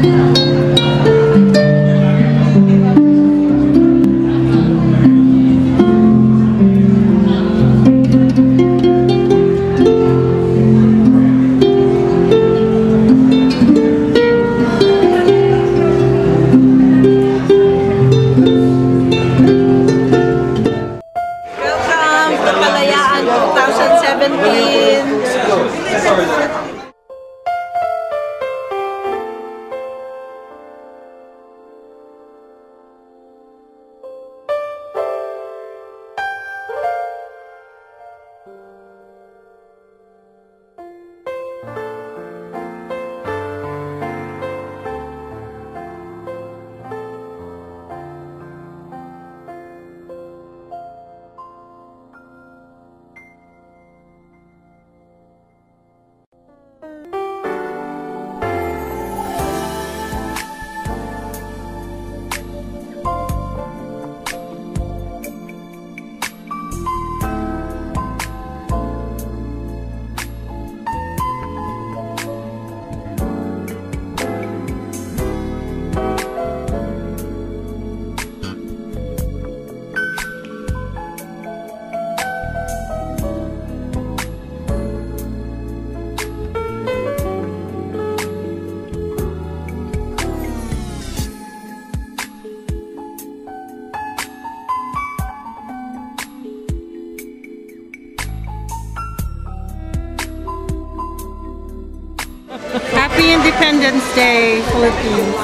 Kalayaan 2017. Happy Independence Day, Philippines.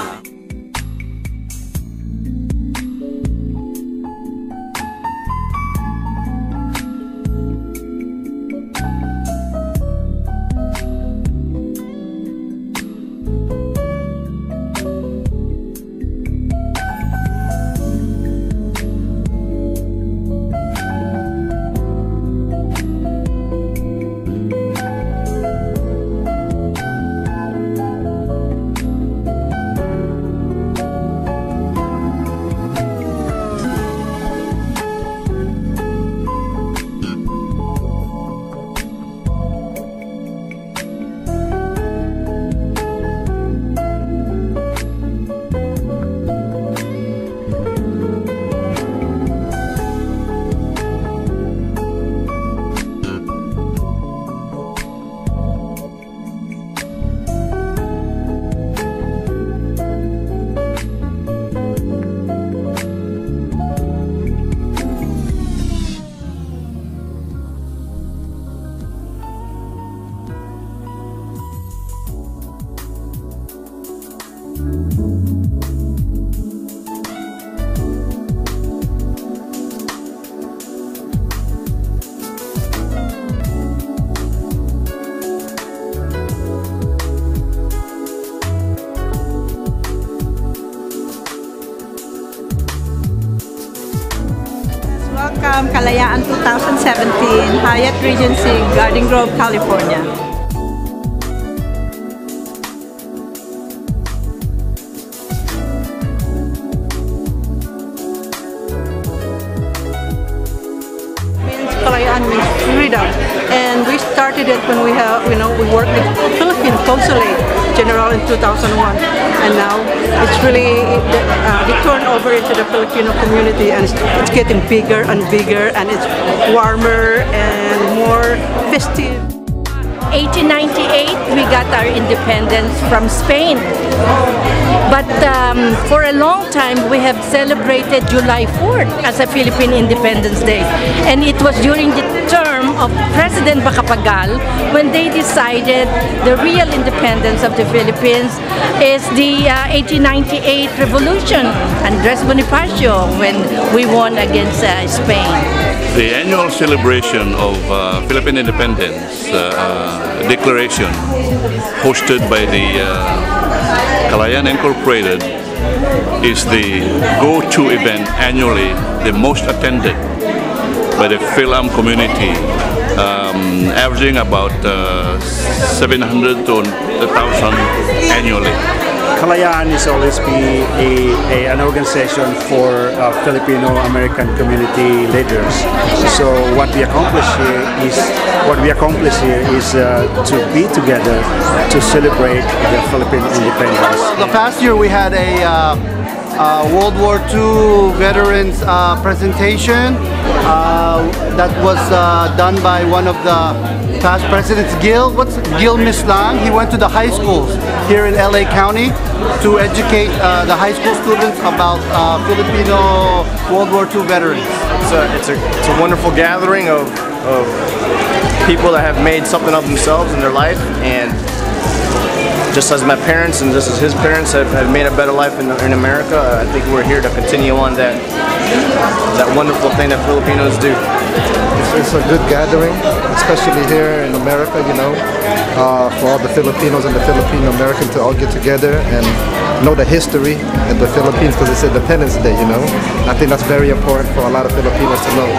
Welcome Kalayaan 2017, Hyatt Regency, Garden Grove, California. Kalayaan means freedom, and we started it when we worked with Philippine Consulate General in 2001, and now it's really they turn over into the Filipino community, and it's getting bigger and bigger, and it's warmer and more festive. 1898, we got our independence from Spain. But for a long time, we have celebrated July 4th as a Philippine Independence Day. And it was during the term of President Macapagal when they decided the real independence of the Philippines is the 1898 revolution, Andres Bonifacio, when we won against Spain. The annual celebration of Philippine Independence Declaration hosted by the Kalayaan Incorporated is the go-to event annually, the most attended by the Phil-Am community, averaging about 700 to 1,000 annually. Kalayaan is always be an organization for Filipino-American community leaders. So what we accomplish here is to be together to celebrate the Philippine independence. The past year we had a World War II veterans presentation that was done by one of the past presidents, Gil Mislang. He went to the high schools here in LA County to educate the high school students about Filipino World War II veterans. It's a wonderful gathering of people that have made something of themselves in their life, and just as my parents and just as his parents have made a better life in America, I think we're here to continue on that wonderful thing that Filipinos do. It's a good gathering, especially here in America, you know, for all the Filipinos and the Filipino Americans to all get together and know the history of the Philippines, because it's Independence Day, you know. I think that's very important for a lot of Filipinos to know.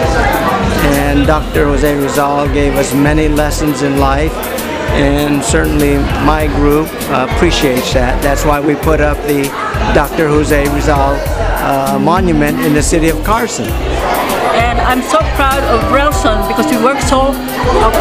And Dr. Jose Rizal gave us many lessons in life, and certainly my group appreciates that. That's why we put up the Dr. Jose Rizal monument in the city of Carson. And I'm so proud of Relson because we work so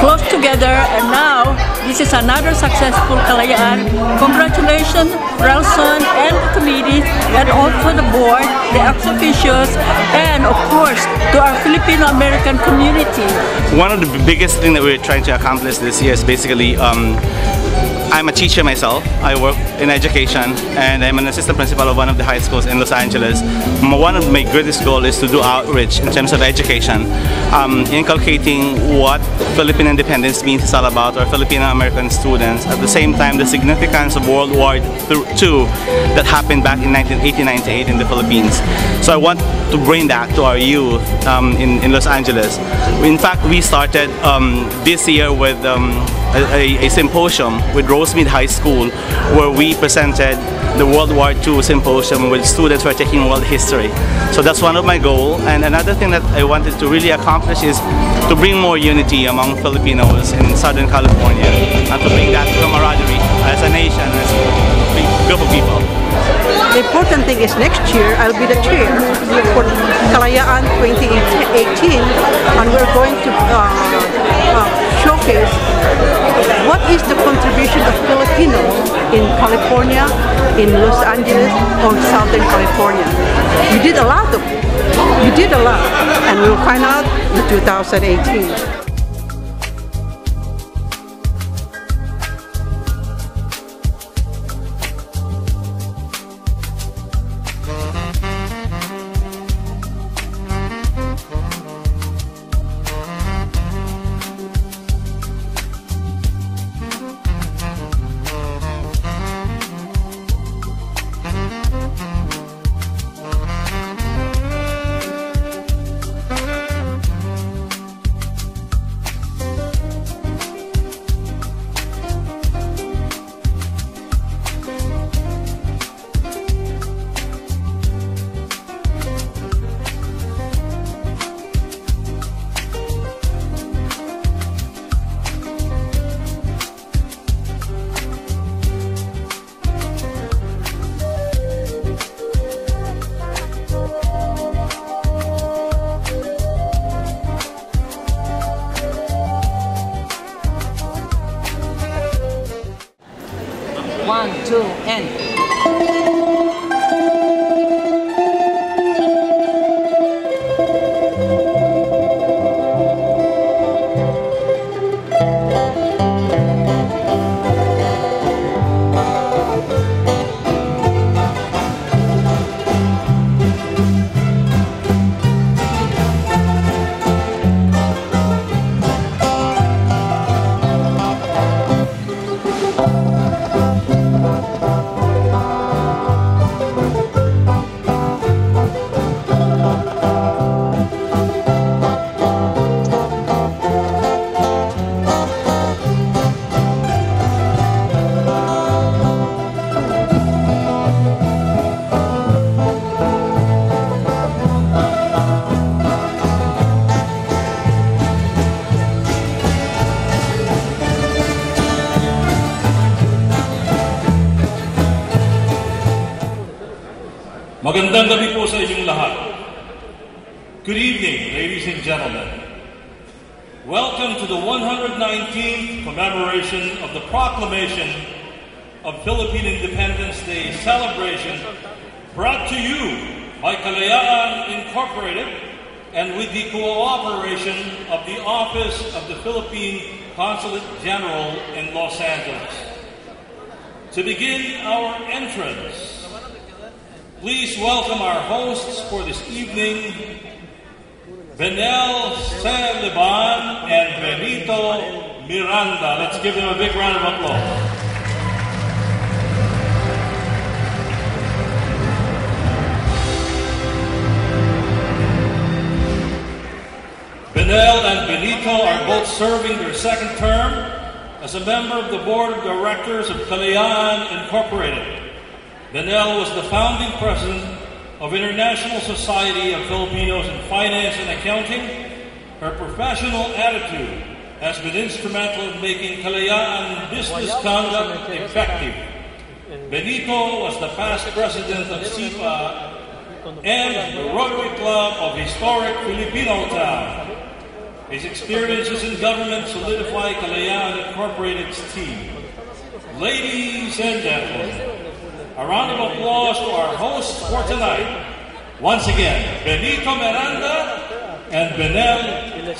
close together, and now this is another successful Kalayaan. Congratulations, Relson and the committee, and also the board, the ex-officials, and of course to our Filipino-American community. One of the biggest things that we're trying to accomplish this year is basically I'm a teacher myself. I work in education, and I'm an assistant principal of one of the high schools in Los Angeles. One of my greatest goals is to do outreach in terms of education, inculcating what Philippine independence means is all about, our Filipino-American students. At the same time, the significance of World War II that happened back in 1898 in the Philippines. So I want to bring that to our youth in Los Angeles. In fact, we started this year with a symposium with Rosemead High School, where we presented the World War II symposium with students who are taking world history. So that's one of my goals. And another thing that I wanted to really accomplish is to bring more unity among Filipinos in Southern California, and to bring that camaraderie as a nation, as a big group of people. The important thing is next year I'll be the chair for Kalayaan 2018, and we're going to showcase what is the contribution of Filipinos in California, in Los Angeles, or Southern California. We did a lot, and we'll find out in 2018. One, two, and... Magandang gabi po sa inyong lahat. Good evening, ladies and gentlemen. Welcome to the 119th commemoration of the proclamation of Philippine Independence Day celebration, brought to you by Kalayaan Incorporated and with the cooperation of the Office of the Philippine Consulate General in Los Angeles. To begin our entrance, please welcome our hosts for this evening, Benel Celiban and Benito Miranda. Let's give them a big round of applause. Benel and Benito are both serving their second term as a member of the Board of Directors of Kalayaan Incorporated. Benel was the founding president of International Society of Filipinos in Finance and Accounting. Her professional attitude has been instrumental in making Kalayaan business conduct effective. Benito was the past president of SIPA and the Rotary Club of Historic Filipino Town. His experiences in government solidify Kalayaan Incorporated's team. Ladies and gentlemen, a round of applause to our hosts for tonight. Once again, Benito Miranda and Benel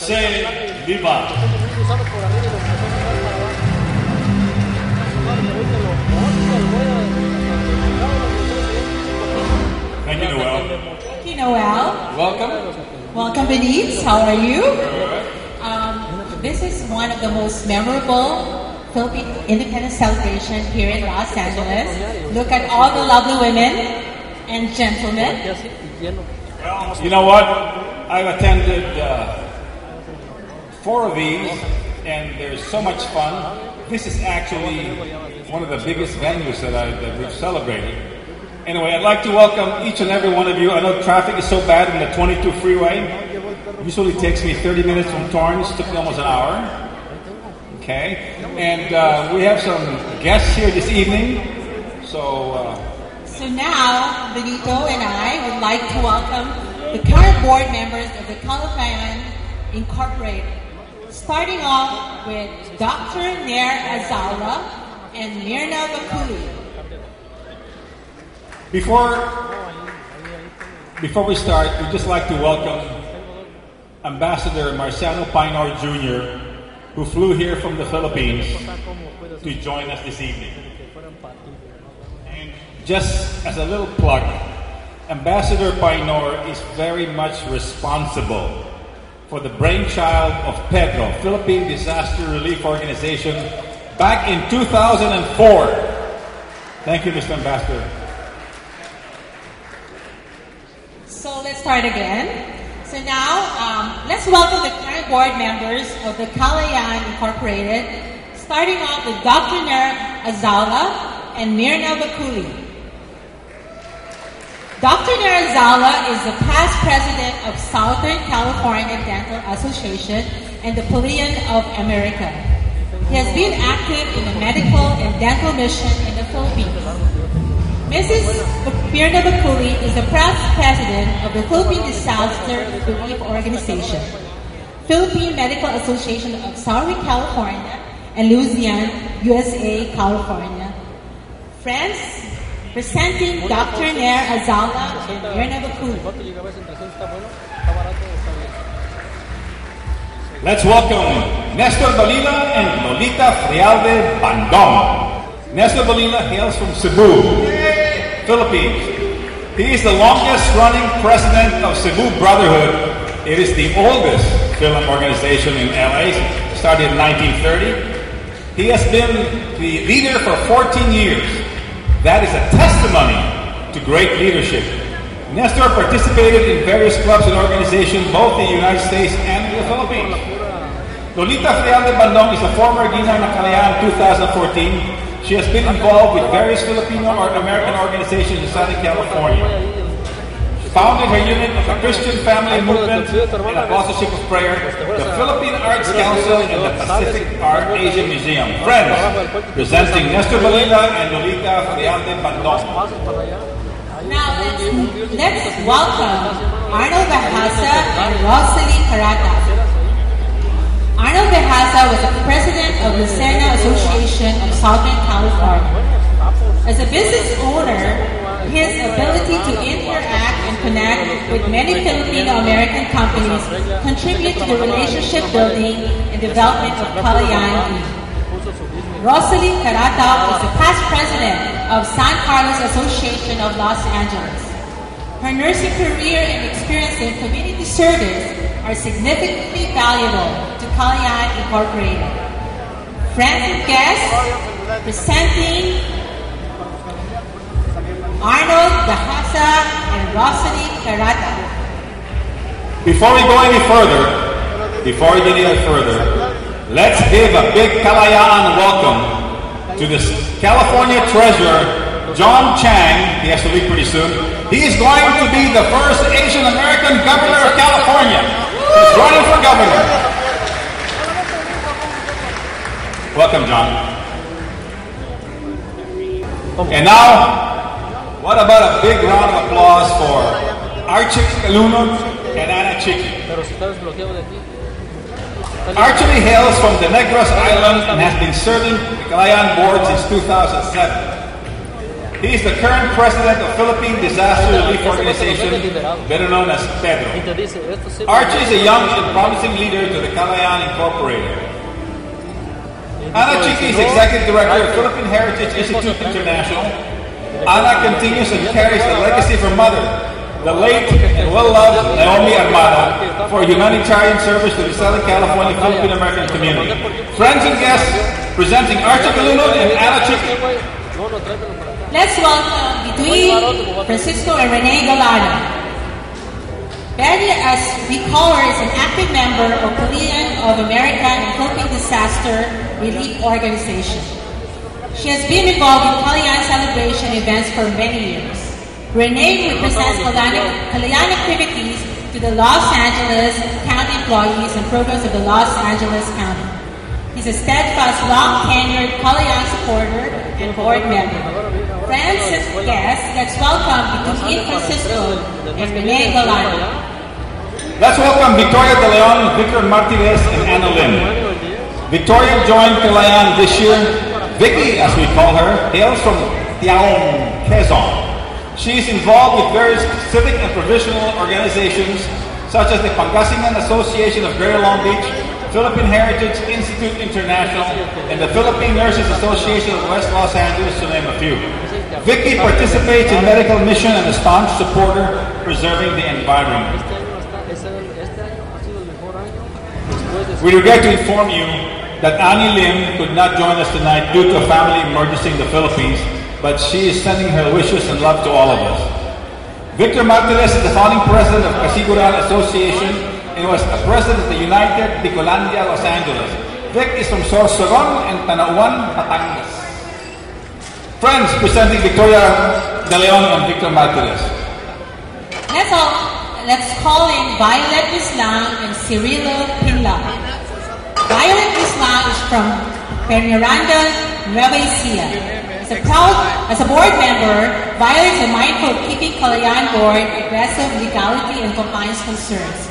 Celiban. Thank you, Noel. Thank you, Noel. Welcome. Welcome, Benito. How are you? This is one of the most memorable Philippine Independence celebration here in Los Angeles. Look at all the lovely women and gentlemen. You know what? I've attended 4 of these, and there's so much fun. This is actually one of the biggest venues that we've celebrated. Anyway, I'd like to welcome each and every one of you. I know traffic is so bad in the 22 freeway. Usually takes me 30 minutes from Torrance. Took me almost an hour. Okay, and we have some guests here this evening. So now, Benito and I would like to welcome the current board members of the Kalayaan Incorporated. Starting off with Dr. Nair Azala and Mirna Bakuli. Before we start, we'd just like to welcome Ambassador Marciano Painor Jr., who flew here from the Philippines to join us this evening. And just as a little plug, Ambassador Painor is very much responsible for the brainchild of Pedro, Philippine Disaster Relief Organization, back in 2004. Thank you, Mr. Ambassador. So let's start again. So now, let's welcome the current board members of the Kalayaan Incorporated, starting off with Dr. Nair Azala and Mirna Bakuli. Dr. Nair Azala is the past president of Southern California Dental Association and the Palladium of America. He has been active in the medical and dental mission in the Philippines. Mrs. Mirna Bakuli is the past president of the Philippine Disaster Relief Organization, Philippine Medical Association of Southern California, and Louisiana, USA, California. Friends, presenting Dr. Nair Azala and Mirna Bakuli. Let's welcome Nestor Balila and Lolita Frialde Bandong. Nestor Balila hails from Cebu, Philippines. He is the longest running president of Cebu Brotherhood. It is the oldest film organization in LA, started in 1930. He has been the leader for 14 years. That is a testimony to great leadership. Nestor participated in various clubs and organizations both in the United States and in the Philippines. Lolita Frialde Bandong is a former Ginang ng Kalayaan 2014. She has been involved with various Filipino or American organizations in Southern California. She founded her unit of the Christian Family Movement and Apostleship of Prayer, the Philippine Arts Council, and the Pacific Art Asia Museum. Friends, presenting Nestor Balila and Lolita Frialde Bandong. Now let's welcome Arnold Bahasa and Rosalie Carata. Arnold Bahasa was the president of the Lucena Association of Southern California. As a business owner, his ability to interact and connect with many Filipino-American companies contribute to the relationship building and development of Kalayaan. Rosalie Carata is the past president of San Carlos Association of Los Angeles. Her nursing career and experience in community service are significantly valuable to Kalayaan Incorporated. Friends and guests, presenting Arnold Bahasa and Rosalie Carata. Before we go any further, let's give a big Kalayaan welcome to this California treasurer, John Chang. He has to leave pretty soon. He is going to be the first Asian American governor of California. He's running for governor. Welcome, John. And now, what about a big round of applause for Archie Calunod and Ana Chiqui. Archie hails from the Negros Island and has been serving the Kalayaan board since 2007. He is the current president of Philippine Disaster Relief Organization, better known as Pedro. Archie is a young and promising leader to the Kalayaan Incorporated. Ana Chiqui is executive director of Philippine Heritage Institute International. Ana continues and carries the legacy of her mother, the late and well-loved Naomi Armada, for humanitarian service to the Southern California Philippine American community. Friends and guests, presenting Archie Calunod and Ana Chiqui. Let's welcome between Francisco and Rene Galano. Betty, as we call her, is an active member of Kalayaan of America and Philippine Disaster Relief Organization. She has been involved in Kalayaan celebration events for many years. Rene represents Kalayaan activities to the Los Angeles County employees and programs of the Los Angeles County. He's a steadfast, long-tenured Kalayaan supporter and board member. Friends and guests, let's welcome between Francisco and Rene Galano. Let's welcome Victoria De Leon, Victor Martinez, and Anna Lim. Victoria joined Kalayaan this year. Vicky, as we call her, hails from Tiaong, Quezon. She is involved with various civic and provincial organizations such as the Pangasinan Association of Greater Long Beach, Philippine Heritage Institute International, and the Philippine Nurses Association of West Los Angeles, to name a few. Vicky participates in medical mission and a staunch supporter preserving the environment. We regret to inform you that Annie Lim could not join us tonight due to a family emergency in the Philippines, but she is sending her wishes and love to all of us. Victor Martinez is the founding president of Kasiguran Association and was a president of the United Bicolandia, Los Angeles. Vic is from Sorsogon and Tanauan, Batangas. Friends, presenting Victoria De Leon and Victor Martinez. Let's call in Violet Islam and Cirilo Pinla. Violet Islam is from Peñaranda, Nueva Ecija. As a board member, Violet is mindful of keeping Kalayaan board abreast of legality and compliance concerns.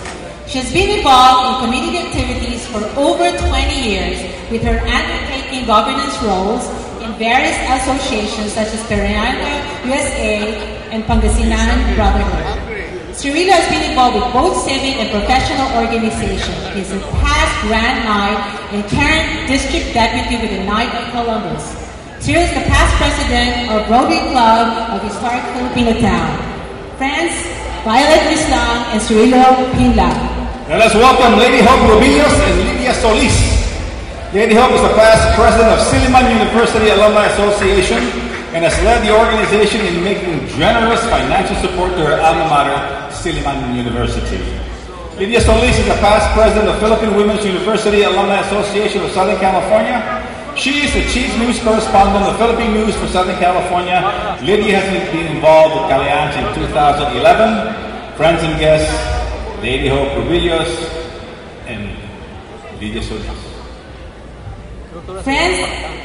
She has been involved in community activities for over 20 years, with her undertaking governance roles in various associations such as Peñaranda USA and Pangasinan Brotherhood. Cirilo has been involved with both civic and professional organizations. He is a past Grand Knight and current District Deputy with the Knight of Columbus. Cirilo is the past president of Rotary Club of Historic Filipino Town. Friends, Violet Islam and Cirilo Pinla. Let us welcome Lady Hope Rubillos and Lydia Solis. Lady Hope is the past president of Silliman University Alumni Association and has led the organization in making generous financial support to her alma mater, Silliman University. Lydia Solis is the past president of Philippine Women's University Alumni Association of Southern California. She is the chief news correspondent of Philippine News for Southern California. Lydia has been involved with Kalayaan in 2011. Friends and guests, Lady Hope Rubillos and Lydia Solis. Friends,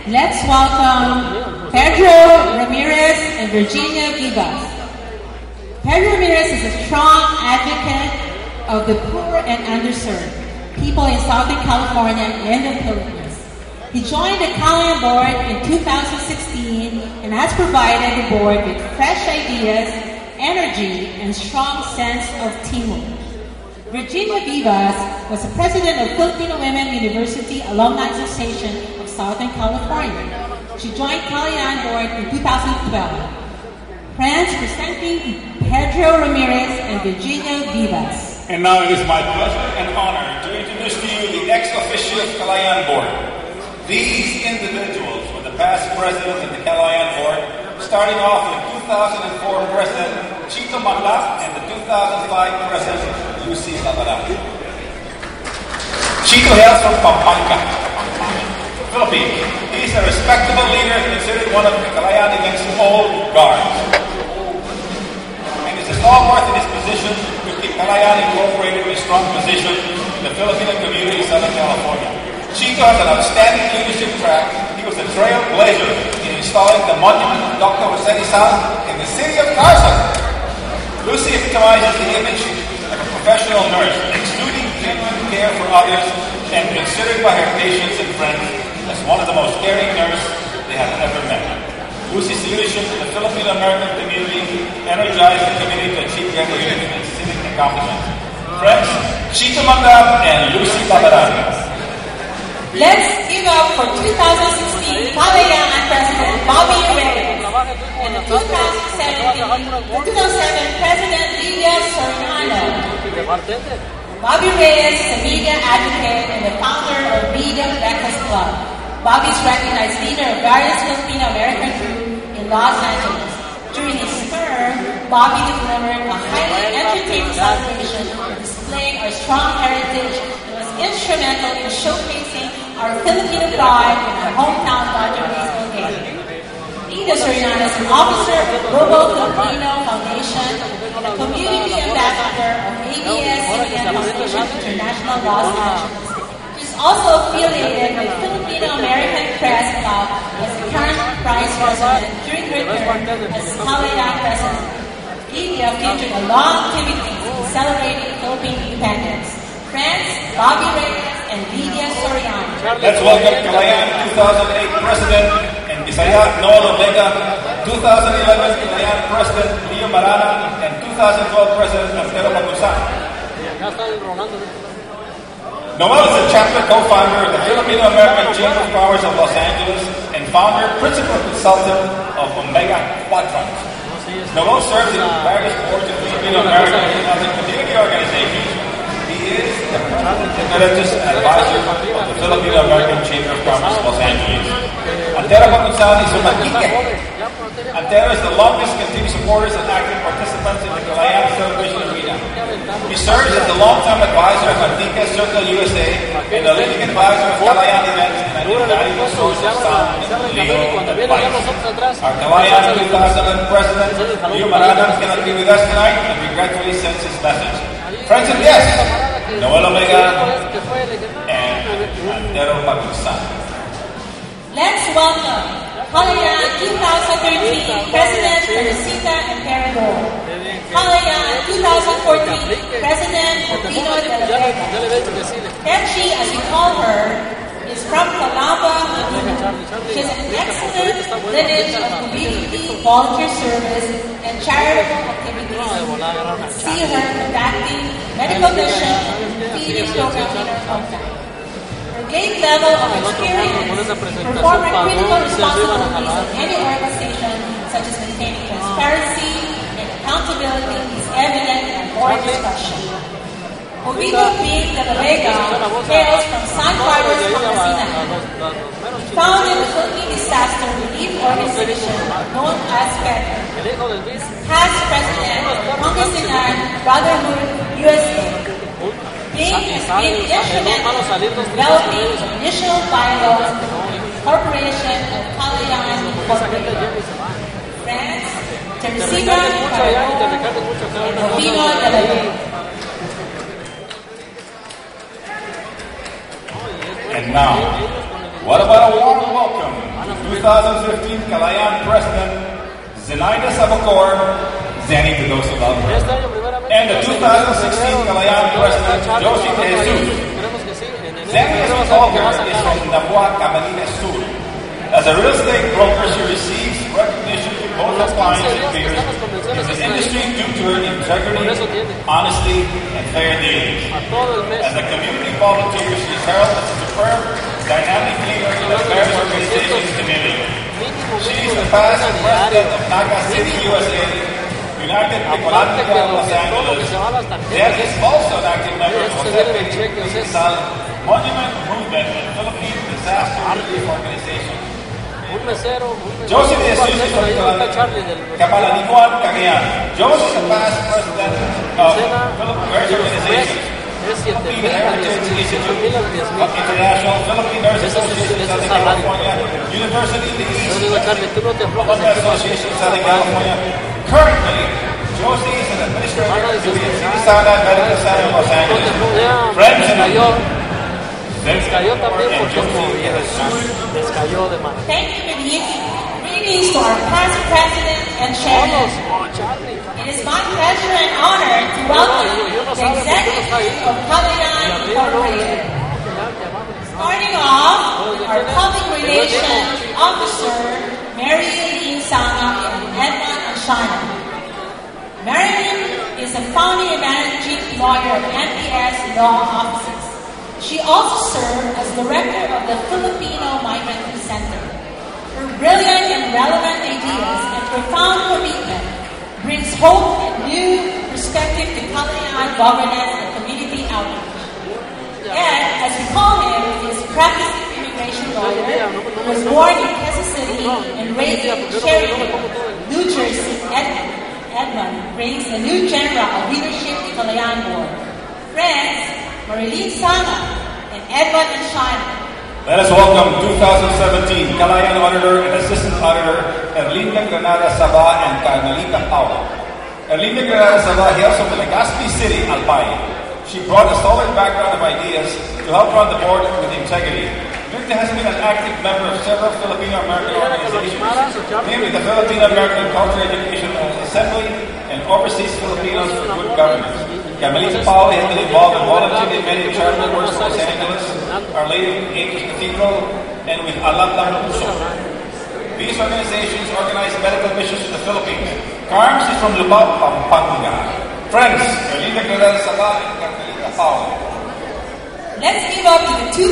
let's welcome Pedro Ramirez and Virginia Vivas. Pedro Ramirez is a strong advocate of the poor and underserved people in Southern California and the Philippines. He joined the Kalayaan board in 2016 and has provided the board with fresh ideas, energy, and strong sense of teamwork. Virginia Vivas was the president of Filipino Women University Alumni Association of Southern California. She joined Kalayaan board in 2012. Friends, presenting Pedro Ramirez and Virginia Vivas. And now it is my pleasure and honor to introduce to you the ex-officio Kalayaan board. These individuals were the past presidents of the Kalayaan board, starting off with 2004 President Chito Maclaf and the 2005 President Lucy Babaran. Chito hails from Pampanga, Philippines. He is a respectable leader, considered one of the Kalayaan event's old guards. And is a stalwart in his position to keep Kalayaan incorporated in a strong position in the Filipino community in Southern California. Chito has an outstanding leadership track. He was a trailblazer in installing the monument of Dr. Jose Rizal in the city of Carson. Lucy epitomizes the image of a professional nurse, exuding genuine care for others and considered by her patients and friends as one of the most caring nurses they have ever met. Lucy's leadership in the Filipino-American community energized the community to achieve great and civic accomplishments. Friends, Chito Maclaf and Lucy Babaran. Let's give up for 2016 Kalayaan President Bobby Reyes and the 2007 President Lidia Soriano. Bobby Reyes is a media advocate and the founder of Media Breakfast Club. Bobby is recognized leader of various Filipino-American groups in Los Angeles. During his term, Bobby delivered a highly entertaining celebration displaying our strong heritage and was instrumental in showcasing our Filipino pride in our hometown Dodger Baseball game. Lidia Soriano is an officer of the Global Filipino Foundation and a community ambassador of ABS-CBN Foundation International Los Angeles. She is also affiliated with Filipino-American Press Club as the current vice president during her term as Kalayaan president. Lidia featured a long activities in celebrating Philippine independence. Friends, Bobby Reyes and Lidia Soriano. Let's welcome Kalayaan 2008 President and Bisaya Noel Omega, 2011 Kalayaan President Leo Marana, and 2012 President Antero Magusan. Noel is a chapter co-founder of the Filipino-American Chamber of Commerce of Los Angeles and founder, principal consultant of Omega Quadrant. Noel serves in various boards of Filipino-American and other community organizations. He is the President Emeritus and Advisor of the Filipino-American Chamber of Commerce of Los Angeles. Antero Magusan is from Maquique. Antero is the longest continued supporters and active participants in the Kalayaan celebration arena. He serves as the long-time advisor of Antique Circle USA and the leading advisor of Kalayaan events and an invaluable source of sound and legal advice. Our Kalayaan 2011 President, Leo Marana, cannot be with us tonight and regretfully sends his message. Friends and guests, Noel Omega and Antero Magusan. Let's welcome Kalayaan 2013 President Teresita Emperador. Kalayaan 2014 President Pino de la Vega. Techi, as we call her, is from Calamba, Laguna. She has an excellent lineage of community, volunteer service, and charitable activities. See her conducting medical mission and feeding program in her hometown. Her great level of experience performing critical responsibilities in any organization, such as maintaining transparency and accountability, is evident in our board discussion. Oviedo P. de la Vega hails from San Carlos, Pangasinan. He founded the Philippine Disaster Relief Organization known as PETA. Past president of Pangasinan Brotherhood USA. Bing has been instrumental in developing the initial bylaws of the Corporation of Kalayaan Incorporated. Friends, Teresita and Oviedo de la Vega. And now, what about a warm welcome to 2015 Kalayaan President Zenaida Sabacor, Zanny Bedosa Valverde, and the 2016 Kalayaan President, Josie De Jesus. Zanny, as we call her, is from Nabua, Camarines Sur. As a real estate broker, she receives recognition from both her clients and peers in the industry due to her integrity, honesty, and fair dealings. As a community volunteer, she is heralded as a superb, dynamic leader in the affairs organization's community. She is the past president of Naga City, USA, United Economica Los Angeles. There is also an active member of the Monument Movement and Philippine Disaster Relief Organization. Josie De Jesus is from Kalayaan. Josie is the past president of Philippine Nurse Organization, Philippine Heritage Institute of International Philippine Nurse Association in Southern California, University in the East, Alumni Association in Southern California. Currently, Josie is an administrator of the Sinai Medical Center in Los Angeles. Friends and Thank you, Medici. Greetings to our past president and chairman. It is my pleasure and honor to welcome the executive of Kalayaan Incorporated. Starting off, our public relations officer, Mary Lee Sana and Edmond and Shana. Marilyn is a founding and managing lawyer of MPS Law Offices. She also served as director of the Filipino Migrant Center. Her brilliant and relevant ideas and profound commitment brings hope and new perspective to Kalayaan governance and community outreach. And, as we call him, he is a practicing immigration lawyer who was born in Kansas City and raised in Cherryville, New Jersey. Edmond brings the new general of leadership to Kalayaan board. Friends, Marilyn Sana and Edward and Shana. Let us welcome 2017 Kalayaan Auditor and Assistant Auditor Erlinda Granada Saba and Carmelita Paula. Erlinda Granada Saba hails from Legazpi City, Albay. She brought a solid background of ideas to help run the board with integrity. Erlinda has been an active member of several Filipino-American organizations, namely the Filipino-American Culture Education Assembly and Overseas Filipinos for Good Governance. Carmelita Paula has been involved in volunteering in many charitable works in Los Angeles, Our Lady of Angels Cathedral, and with Alam Puso. These organizations organize medical missions in the Philippines. Carms is from Lubao, Pampanga. Friends, Erlinda Granada Saba and Carmelita Paula. Let's give up to the 2017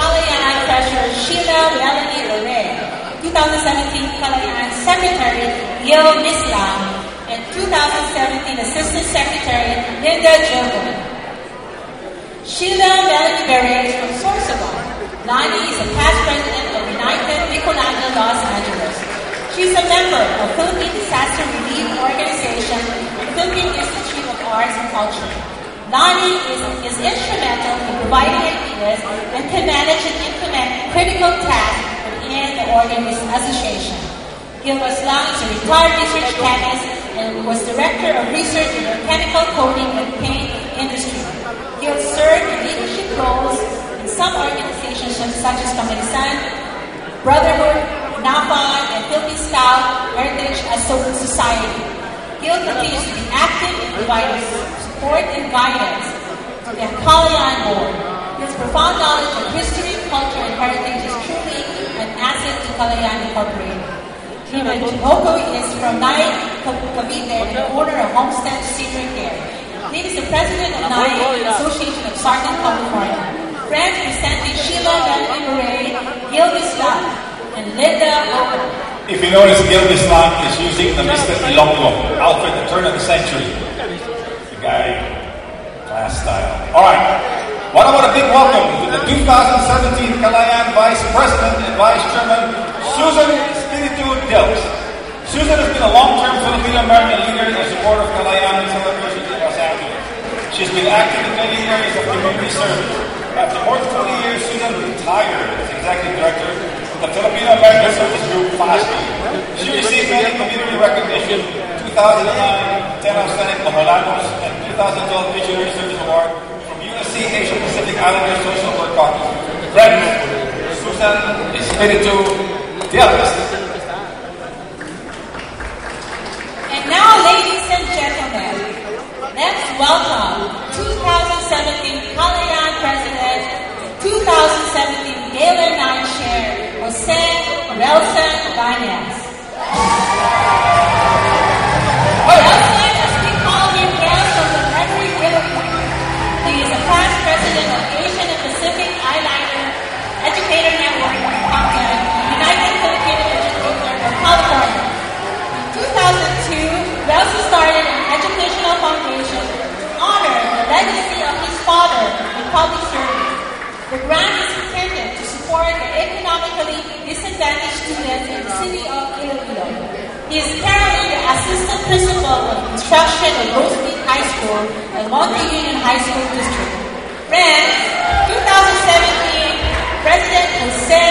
Kalayaan Treasurer Sheila Melanie Lorraine, 2017 Kalayaan Secretary Gil Mislam, and 2017 Assistant Secretary Linda Jogo. Sheila Melanie Lorraine is from Sorsogon. Lani is a past president of United Nicolanda, Los Angeles. She's a member of Philippine Disaster Relief Organization and Philippine Institute of Arts and Culture. Lani is instrumental in providing ideas and can manage and implement critical tasks within the association. Gil Mislam is a retired research chemist and was director of research in the chemical coating and paint industry. Gil served in leadership roles in some organizations such as Kalayaan, Brotherhood, NAPAN, and Philippine Scout Heritage Society. Gil continues to be active in providing support and guidance to the Kalayaan board. His profound knowledge of history, culture, and heritage is truly an asset to Kalayaan Incorporated. Kevin Chiboko is from Nai, Cavite, and the owner of Homestead Senior Care. He is the president of Nai Association of Southern California. Friends presenting Sheila Melanie Murray, Gil Mislam, and Linda Oco. If you notice, Gil Mislam is using the Mr. Ilonggo outfit at the turn of the century. The guy, class style. All right. What about a big welcome to the 2017 Kalayaan Vice President and Vice Chairman, Susan Espiritu Dels. Susan has been a long-term Filipino-American leader and supporter of Kalayaan celebrations in Los Angeles. She's been active in many areas of community service. After more than 40 years, Susan retired as Executive Director of the Filipino-American Service Group last year. She received many community recognition, 2009 10 Outstanding Mahalanos, and 2012 Visionary Service Award from USC Asia Pacific Islander Social Work Office. Friends, Susan Espiritu Dels. And now welcome 2017 Kalayaan President, 2017 Gala Night Chair, Jose Relson Bañez. Relson, as we call him, hails from the Mercury Philippines. He is a past president of Asian and Pacific Eyeliner Educator Network of Compton, United Filipino Educator of California. In 2002, Relson started an educational foundation to honor the legacy of his father in public service. The grant is intended to support the economically disadvantaged students in the city of Iloilo. He is currently the assistant principal of construction of Rosemead High School and Monte Union High School District. Friends, 2017 President Jose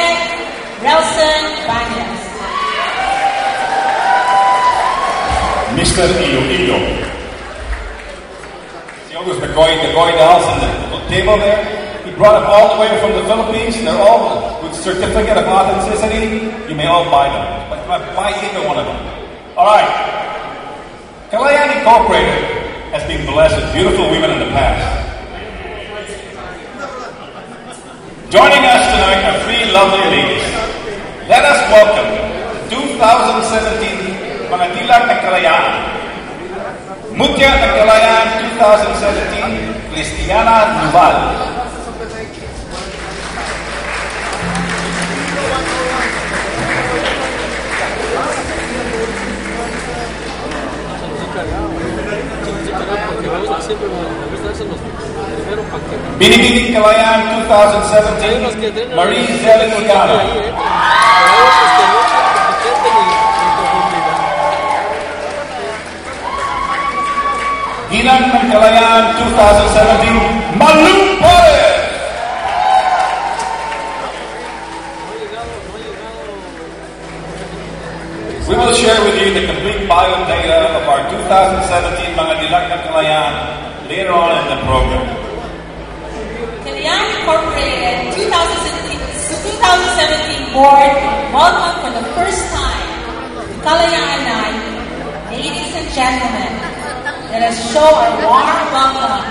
Relson Bañez. Mr. Iloilo. See all those Goy dolls on the little table there? He brought them all the way from the Philippines. They're all with certificate of authenticity. You may all buy them. But buy either one of them. All right. Kalayaan Incorporated has been blessed with beautiful women in the past. Joining us tonight are three lovely ladies. Let us welcome the 2017 mga dilag ng Kalayaan. Mutya ng Kalayaan 2017, Cristiana Duval. Binibining Kalayaan 2017, Marie Zelen Igara. Ginang ng Kalayaan 2017, Malu Perez. We will share with you the complete bio data of our 2017 mga dilag ng Kalayaan later on in the program. Kalayaan Incorporated 2017 board welcome for the first time to Kalayaan Night. Ladies and gentlemen, let us show a warm welcome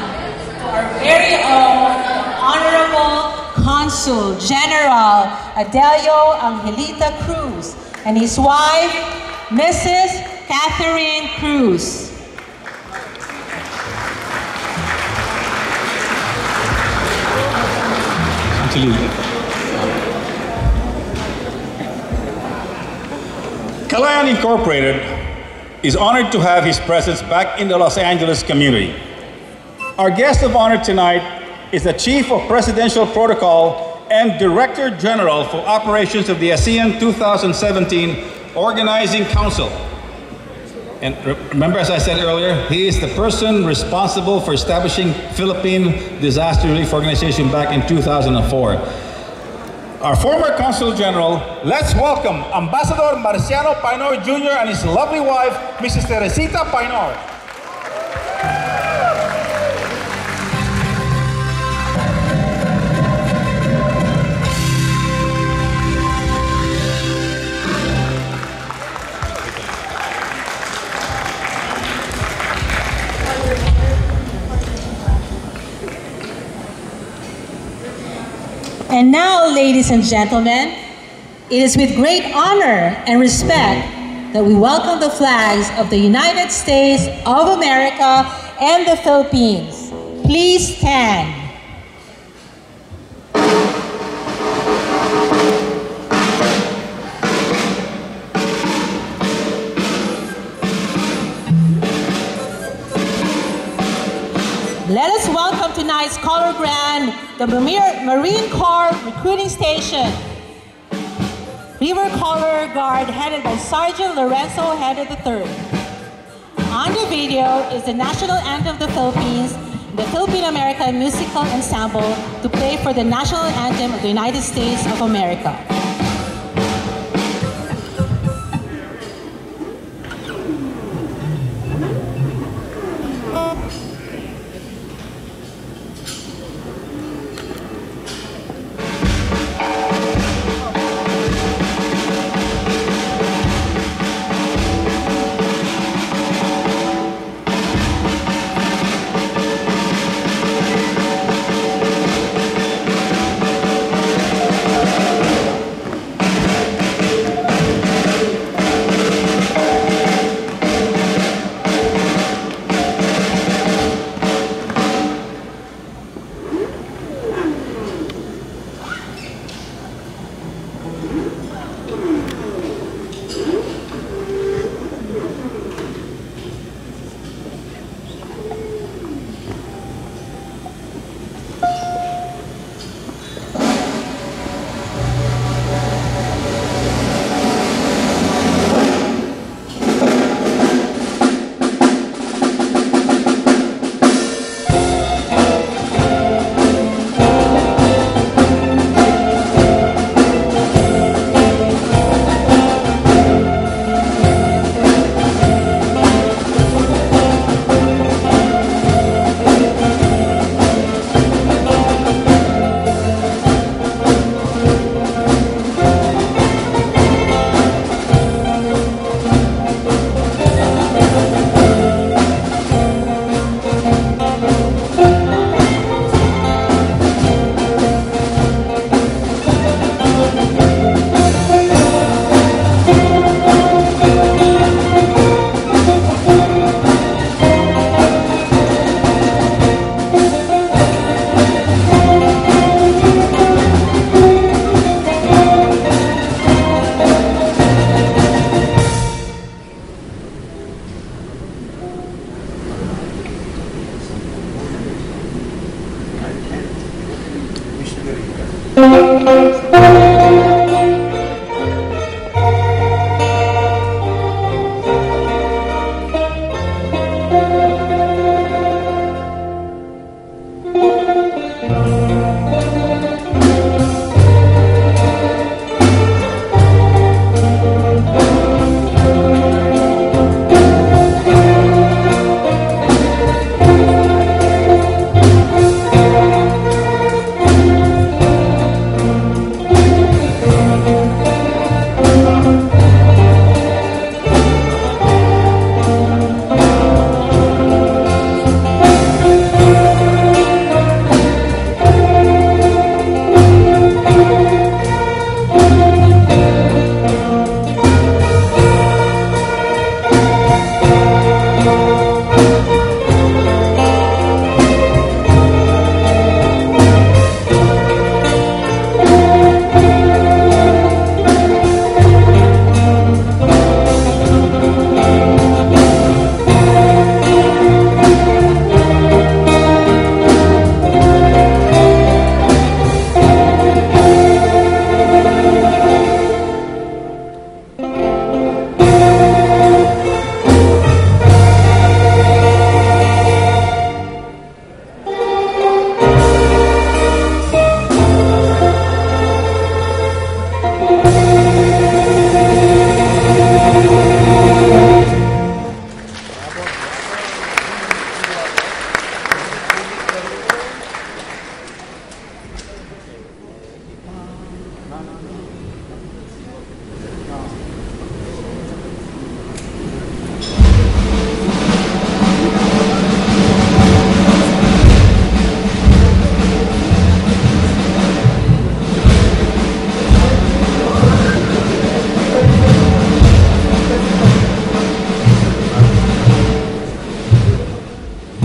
to our very own Honorable Consul General Adelio Angelita Cruz and his wife, Mrs. Catherine Cruz. Kalayaan Incorporated is honored to have his presence back in the Los Angeles community. Our guest of honor tonight is the Chief of Presidential Protocol and Director General for Operations of the ASEAN 2017 Organizing Council. And remember, as I said earlier, he is the person responsible for establishing Philippine Disaster Relief Organization back in 2004. Our former Consul General, let's welcome Ambassador Marciano Painor Jr. and his lovely wife, Mrs. Teresita Painor. And now, ladies and gentlemen, it is with great honor and respect that we welcome the flags of the United States of America and the Philippines. Please stand. Let us welcome tonight's color grant, the Marine Corps Recruiting Station. River Color Guard headed by Sergeant Lorenzo Ojeda III. On the video is the national anthem of the Philippines, the Philippine-American Musical Ensemble, to play for the national anthem of the United States of America.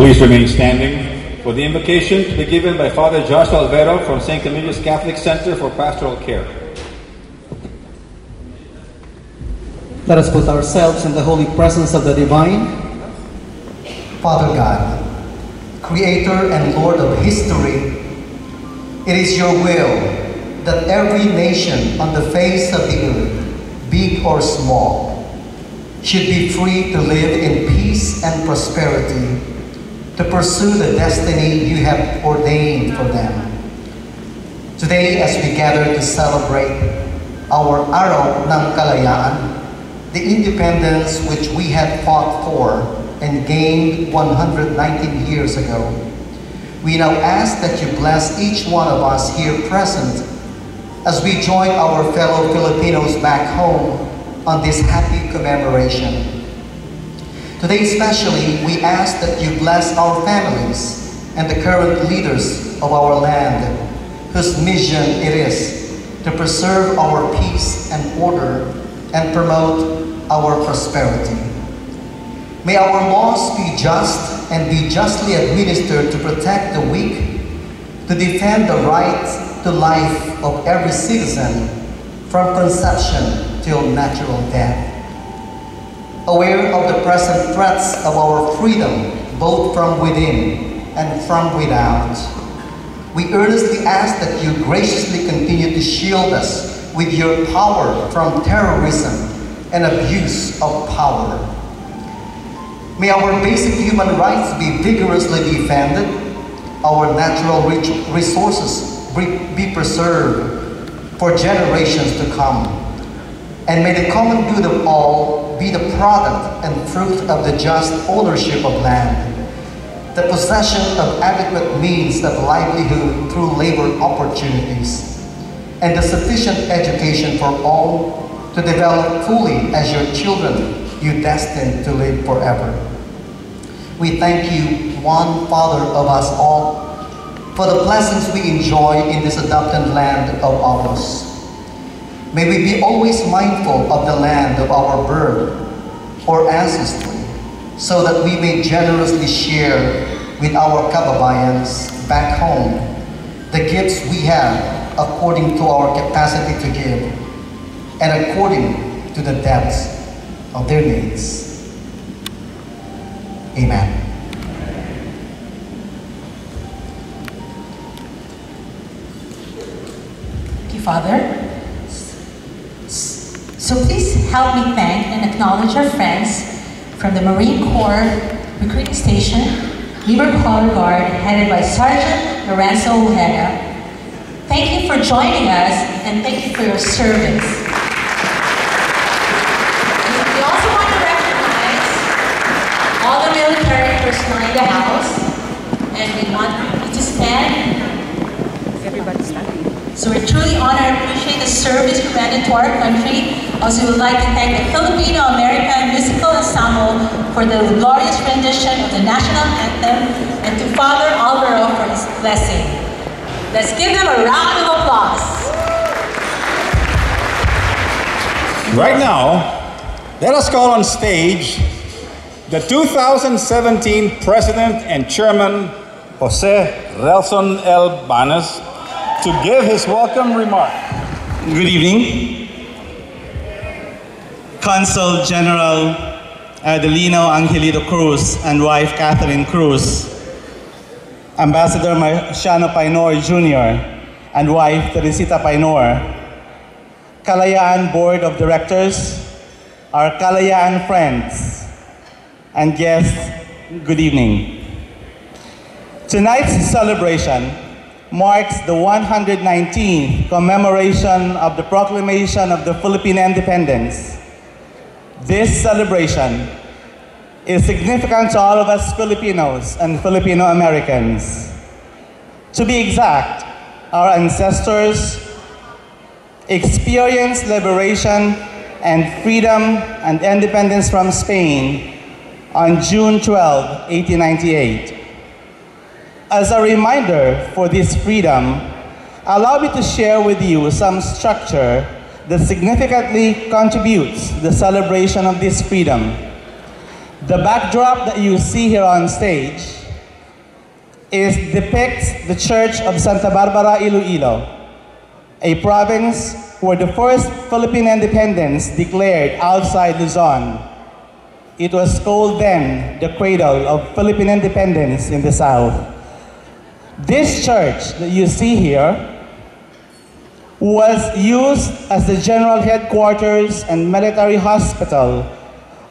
Please remain standing for the invocation to be given by Father Joshua Alvero from St. Camillus Catholic Center for Pastoral Care. Let us put ourselves in the holy presence of the divine. Father God, Creator and Lord of history, it is your will that every nation on the face of the earth, big or small, should be free to live in peace and prosperity, to pursue the destiny you have ordained for them. Today, as we gather to celebrate our Araw ng Kalayaan, the independence which we have fought for and gained 119 years ago, we now ask that you bless each one of us here present as we join our fellow Filipinos back home on this happy commemoration. Today especially, we ask that you bless our families and the current leaders of our land, whose mission it is to preserve our peace and order and promote our prosperity. May our laws be just and be justly administered to protect the weak, to defend the right to life of every citizen from conception till natural death. Aware of the present threats of our freedom, both from within and from without, we earnestly ask that you graciously continue to shield us with your power from terrorism and abuse of power. May our basic human rights be vigorously defended, our natural resources be preserved for generations to come, and may the common good of all be the product and fruit of the just ownership of land, the possession of adequate means of livelihood through labor opportunities, and the sufficient education for all to develop fully as your children you destined to live forever. We thank you, one Father of us all, for the blessings we enjoy in this adopted land of ours. May we be always mindful of the land of our birth or ancestry, so that we may generously share with our kababayans back home the gifts we have according to our capacity to give and according to the depths of their needs. Amen. Thank you, Father. So please help me thank and acknowledge our friends from the Marine Corps Recruiting Station, Liber Color Guard, headed by Sergeant Lorenzo Ojeda. Thank you for joining us and thank you for your service. We also want to recognize all the military personnel in the house, and we want you to stand. Everybody stand. So we're truly honored and appreciate the service you rendered to our country. Also, we would like to thank the Filipino-American Musical Ensemble for the glorious rendition of the national anthem, and to Father Alvaro for his blessing. Let's give them a round of applause. Right now, let us call on stage the 2017 President and Chairman, Jose Relson L. Banas, to give his welcome remark. Good evening. Consul General Adelino Angelito Cruz and wife Catherine Cruz, Ambassador Marciano Painor Jr. and wife Teresita Painor, Kalayaan Board of Directors, our Kalayaan friends, and guests, good evening. Tonight's celebration marks the 119th commemoration of the proclamation of the Philippine independence. This celebration is significant to all of us Filipinos and Filipino Americans. To be exact, our ancestors experienced liberation and freedom and independence from Spain on June 12, 1898. As a reminder for this freedom, allow me to share with you some structure that significantly contributes to the celebration of this freedom. The backdrop that you see here on stage depicts the Church of Santa Barbara, Iloilo, a province where the first Philippine independence declared outside Luzon. It was called then the cradle of Philippine independence in the South. This church that you see here was used as the general headquarters and military hospital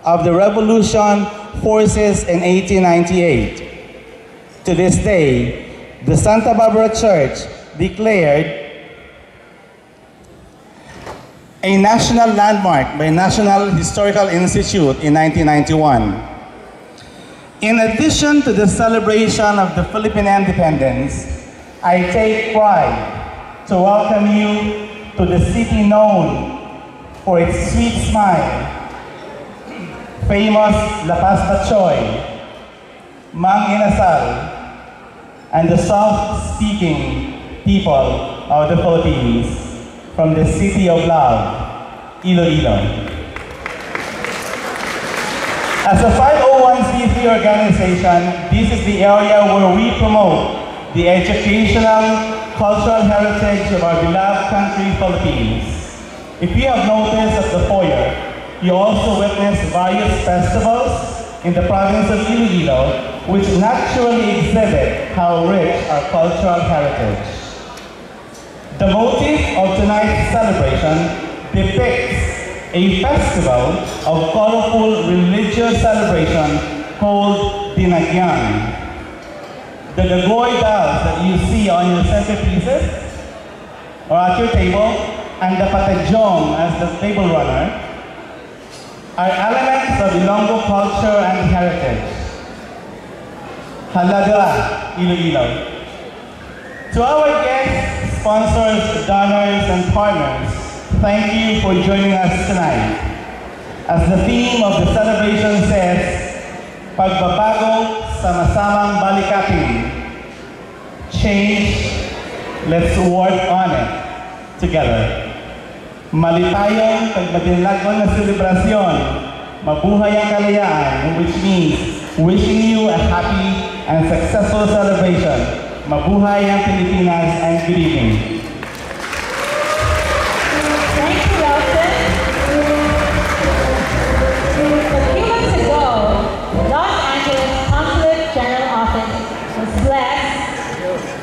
of the revolution forces in 1898. To this day, the Santa Barbara Church declared a national landmark by National Historical Institute in 1991. In addition to the celebration of the Philippine independence, I take pride to welcome you to the city known for its sweet smile, famous La Paz Batchoy, Mang Inasal, and the soft-speaking people of the Philippines from the city of love, Iloilo. As a 501c3 organization, this is the area where we promote the educational, cultural heritage of our beloved country, Philippines. If you have noticed at the foyer, you also witness various festivals in the province of Iloilo, which naturally exhibit how rich our cultural heritage. The motif of tonight's celebration depicts a festival of colorful religious celebration called Dinagyan. The Dagoy dolls that you see on your centerpieces or at your table, and the Patajong as the table runner, are elements of Ilonggo culture and heritage. Halaga, Iloilo. To our guests, sponsors, donors, and partners, thank you for joining us tonight. As the theme of the celebration says, Pagbabago, sama-samang balikatin. Change, let's work on it together. Malitayong pagmadinlagon na selebrasyon, mabuhay ang kalayaan, which means wishing you a happy and successful celebration. Mabuhay ang Pilipinas and good evening. Thank you, Nelson. A few months ago, Los Angeles Consulate General Office was blessed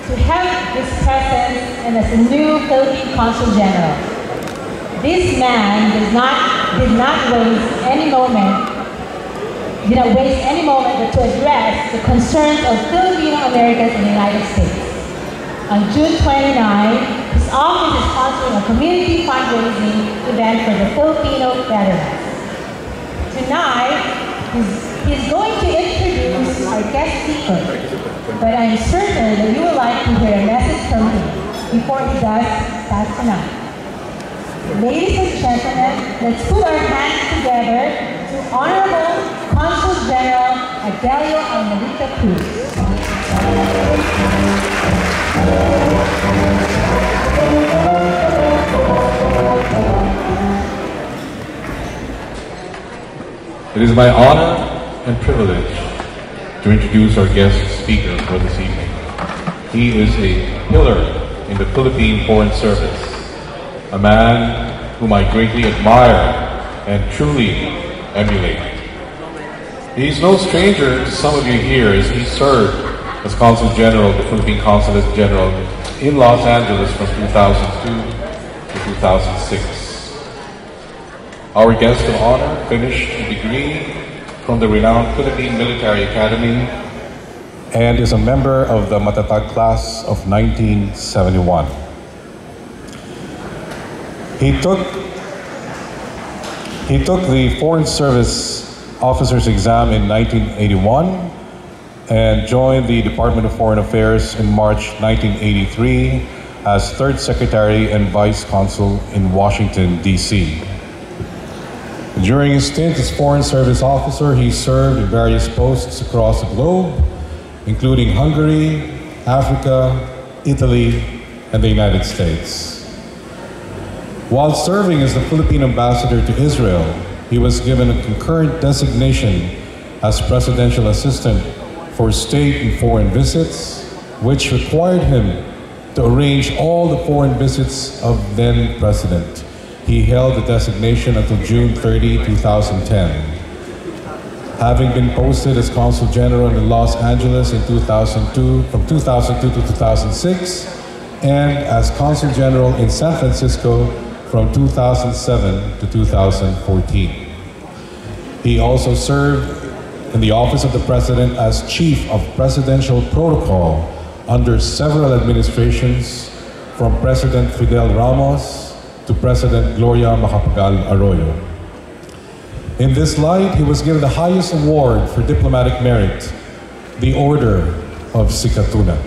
to have this presence and as the new Philippine Consul General. This man did not waste any moment but to address the concerns of Filipino Americans in the United States. On June 29, his office is sponsoring a community fundraising event for the Filipino veterans. Tonight, he's going to introduce our guest speaker, but I'm certain that you would like to hear a message from him before he does that tonight. Ladies and gentlemen, let's put our hands together to Honorable Consul General Adelio Almerita Cruz. It is my honor and privilege to introduce our guest speaker for this evening. He is a pillar in the Philippine Foreign Service, a man whom I greatly admire and truly emulate. He is no stranger to some of you here, as he served as Consul General of the Philippine Consulate General in Los Angeles from 2002 to 2006. Our guest of honor finished a degree from the renowned Philippine Military Academy and is a member of the Matatag class of 1971. He took the Foreign Service Officers Exam in 1981 and joined the Department of Foreign Affairs in March 1983 as Third Secretary and Vice Consul in Washington, D.C. During his stint as Foreign Service Officer, he served in various posts across the globe, including Hungary, Africa, Italy, and the United States. While serving as the Philippine Ambassador to Israel, he was given a concurrent designation as Presidential Assistant for State and Foreign Visits, which required him to arrange all the foreign visits of then President. He held the designation until June 30, 2010. Having been posted as Consul General in Los Angeles in 2002, from 2002 to 2006, and as Consul General in San Francisco from 2007 to 2014. He also served in the Office of the President as Chief of Presidential Protocol under several administrations, from President Fidel Ramos to President Gloria Macapagal Arroyo. In this light, he was given the highest award for diplomatic merit, the Order of Sikatuna.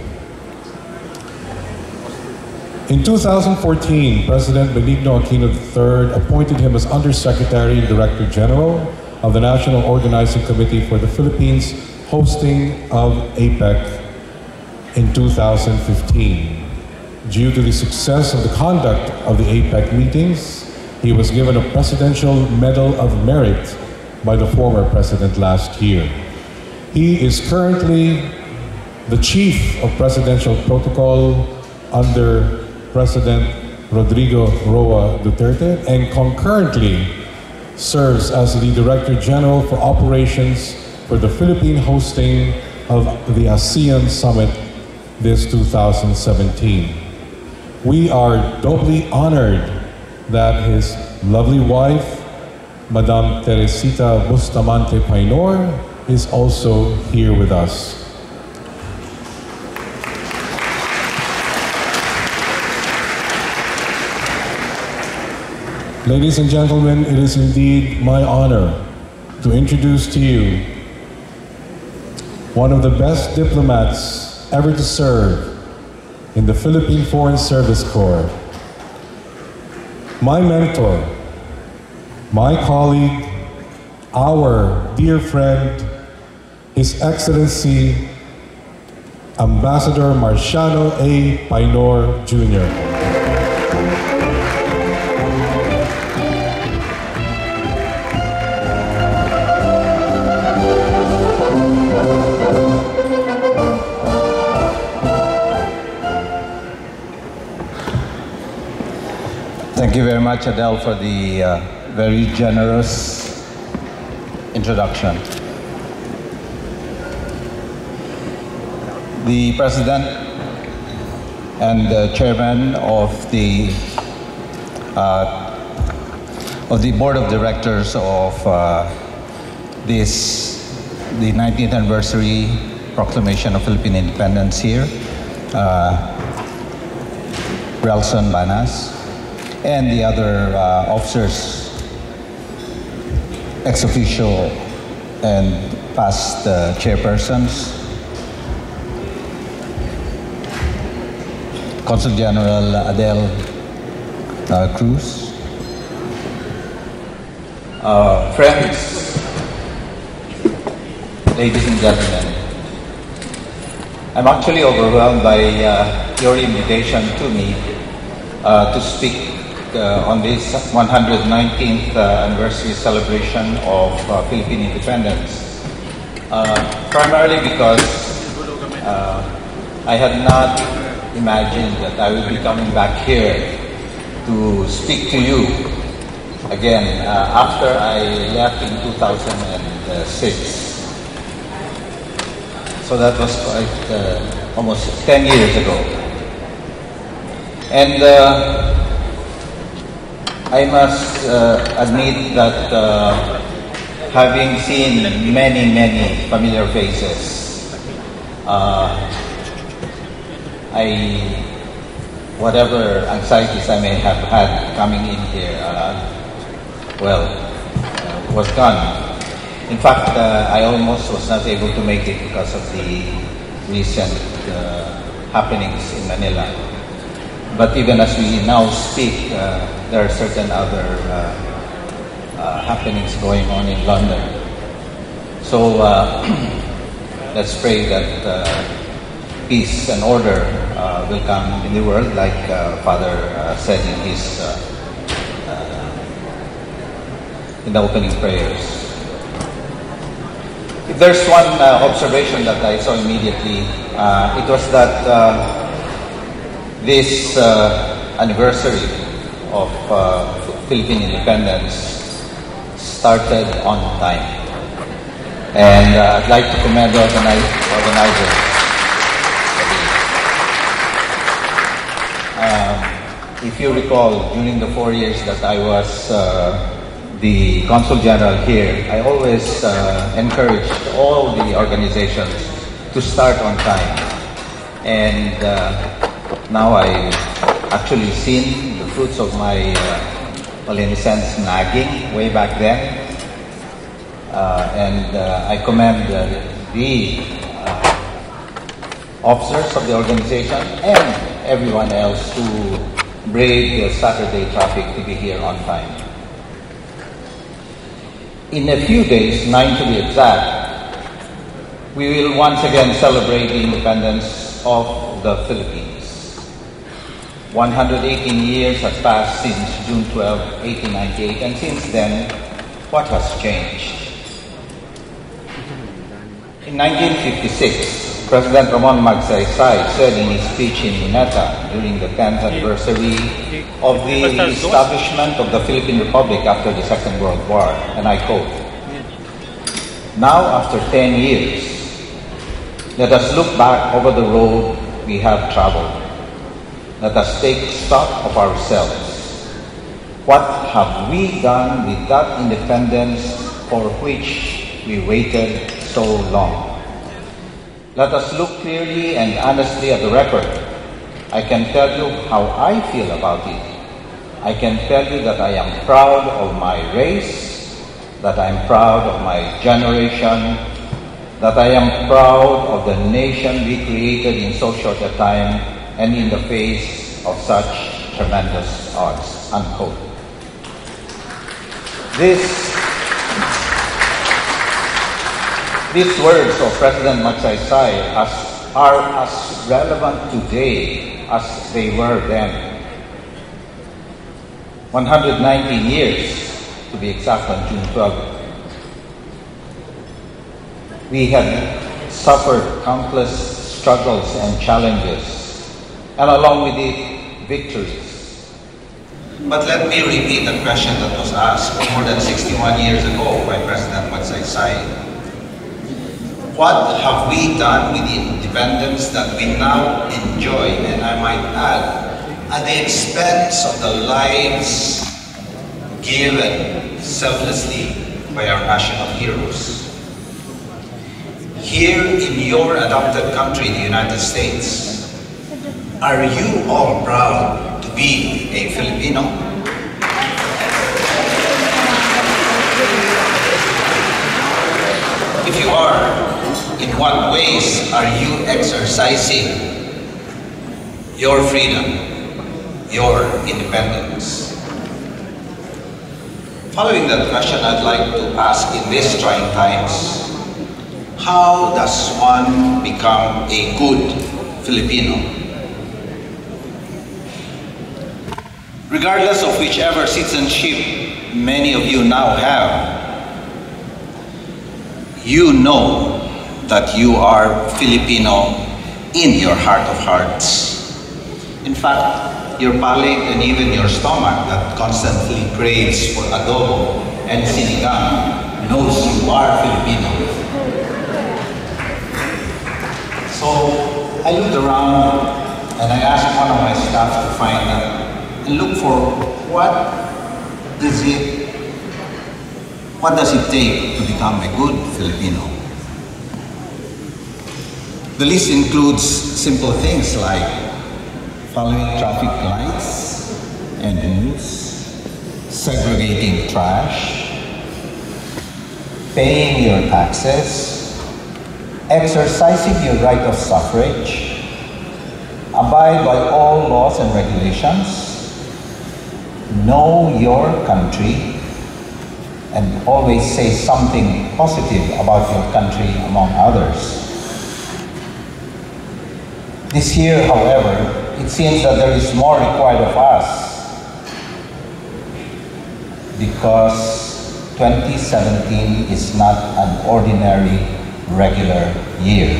In 2014, President Benigno Aquino III appointed him as Undersecretary and Director General of the National Organizing Committee for the Philippines, hosting of APEC in 2015. Due to the success of the conduct of the APEC meetings, he was given a Presidential Medal of Merit by the former president last year. He is currently the Chief of Presidential Protocol under President Rodrigo Roa Duterte, and concurrently serves as the Director General for Operations for the Philippine hosting of the ASEAN Summit this 2017. We are doubly honored that his lovely wife, Madame Teresita Bustamante Painor, is also here with us. Ladies and gentlemen, it is indeed my honor to introduce to you one of the best diplomats ever to serve in the Philippine Foreign Service Corps. My mentor, my colleague, our dear friend, His Excellency Ambassador Marciano A. Painor Jr. Thank you very much, Adele, for the very generous introduction. The President and the Chairman of the Board of Directors of the 19th Anniversary Proclamation of Philippine Independence here, Relson Banas, and the other officers, ex officio and past chairpersons, Consul General Adele Cruz, friends, ladies and gentlemen, I'm actually overwhelmed by your invitation to me to speak on this 119th anniversary celebration of Philippine independence. Primarily because I had not imagined that I would be coming back here to speak to you again after I left in 2006. So that was quite almost 10 years ago. And I must admit that having seen many familiar faces, whatever anxieties I may have had coming in here, was gone. In fact, I almost was not able to make it because of the recent happenings in Manila. But even as we now speak, there are certain other happenings going on in London. So let's pray that peace and order will come in the world, like Father said in his in the opening prayers. If there's one observation that I saw immediately, it was that this anniversary of Philippine independence started on time. And I'd like to commend the organizers. If you recall, during the 4 years that I was the Consul General here, I always encouraged all the organizations to start on time. And now I've actually seen the fruits of my, in a sense, nagging way back then. And I commend the officers of the organization and everyone else who braved the Saturday traffic to be here on time. In a few days, 9 to be exact, we will once again celebrate the independence of the Philippines. 118 years has passed since June 12, 1898, and since then, what has changed? In 1956, President Ramon Magsaysay said in his speech in Luneta during the 10th anniversary of the establishment of the Philippine Republic after the Second World War, and I quote, "Now, after 10 years, let us look back over the road we have traveled. Let us take stock of ourselves. What have we done with that independence for which we waited so long? Let us look clearly and honestly at the record. I can tell you how I feel about it. I can tell you that I am proud of my race, that I am proud of my generation, that I am proud of the nation we created in so short a time and in the face of such tremendous odds," unquote. These words of President Magsaysay are as relevant today as they were then. 119 years, to be exact, on June 12. We had suffered countless struggles and challenges, and along with it, victories. But let me repeat the question that was asked more than 61 years ago by President Magsaysay. What have we done with the independence that we now enjoy, and I might add, at the expense of the lives given selflessly by our national heroes? Here in your adopted country, the United States, are you all proud to be a Filipino? If you are, in what ways are you exercising your freedom, your independence? Following that question, I'd like to ask, in these trying times, how does one become a good Filipino? Regardless of whichever citizenship many of you now have, you know that you are Filipino in your heart of hearts. In fact, your palate and even your stomach that constantly craves for adobo and sinigang knows you are Filipino. So I looked around and I asked one of my staff to find and look for what does it take to become a good Filipino? The list includes simple things like following traffic lights and rules, segregating trash, paying your taxes, exercising your right of suffrage, abide by all laws and regulations, know your country, and always say something positive about your country among others. This year, however, it seems that there is more required of us because 2017 is not an ordinary, regular year.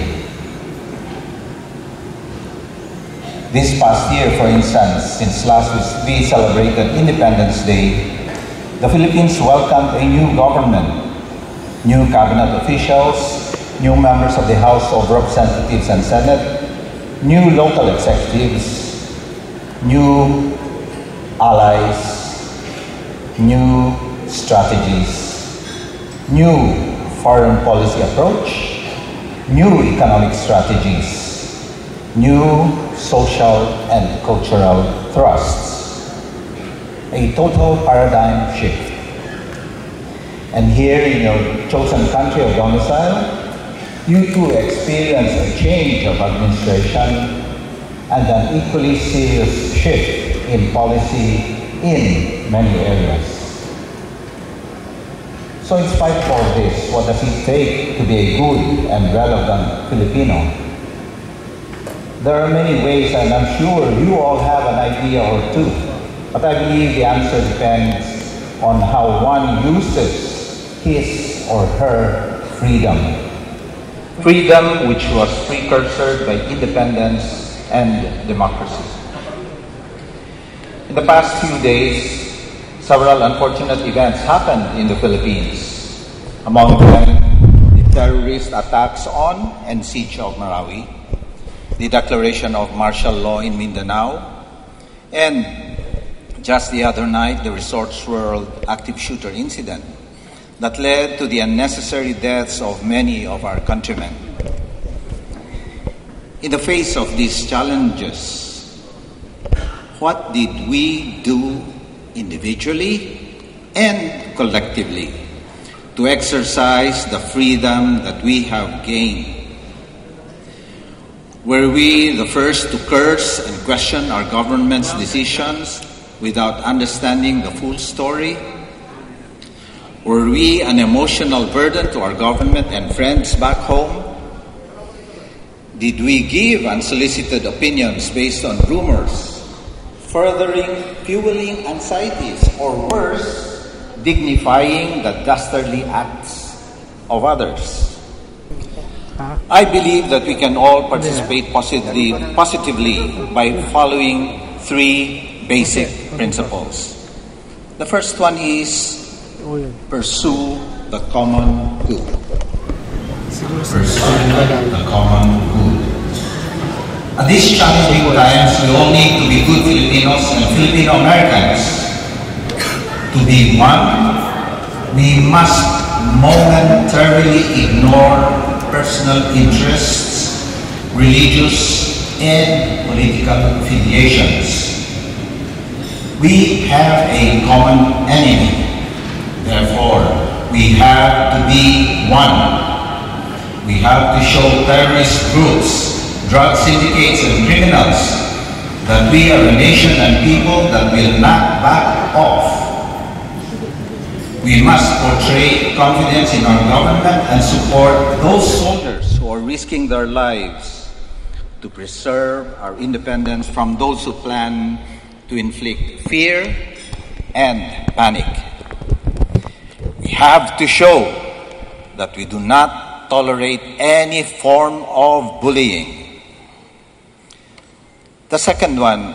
This past year, for instance, since last we celebrated Independence Day, the Philippines welcomed a new government, new cabinet officials, new members of the House of Representatives and Senate, new local executives, new allies, new strategies, new foreign policy approach, new economic strategies, new social and cultural thrusts. A total paradigm shift. And here in your chosen country of domicile, you too experience a change of administration and an equally serious shift in policy in many areas. So in spite of all this, what does it take to be a good and relevant Filipino? There are many ways, and I'm sure you all have an idea or two, but I believe the answer depends on how one uses his or her freedom. Freedom which was precursored by independence and democracy. In the past few days, several unfortunate events happened in the Philippines. Among them, the terrorist attacks on and siege of Marawi, the declaration of martial law in Mindanao, and just the other night, the Resorts World active shooter incident that led to the unnecessary deaths of many of our countrymen. In the face of these challenges, what did we do individually and collectively to exercise the freedom that we have gained? Were we the first to curse and question our government's decisions without understanding the full story? Were we an emotional burden to our government and friends back home? Did we give unsolicited opinions based on rumors, fueling anxieties, or worse, dignifying the dastardly acts of others? I believe that we can all participate positively by following three basic principles. The first one is pursue the common good. Pursue the common good. At these challenging times, we all need to be good Filipinos and Filipino Americans. To be one, we must momentarily ignore personal interests, religious and political affiliations. We have a common enemy. Therefore, we have to be one. We have to show terrorist groups, drug syndicates and criminals that we are a nation and people that will not back off. We must portray confidence in our government and support those soldiers who are risking their lives to preserve our independence from those who plan to inflict fear and panic. We have to show that we do not tolerate any form of bullying. The second one,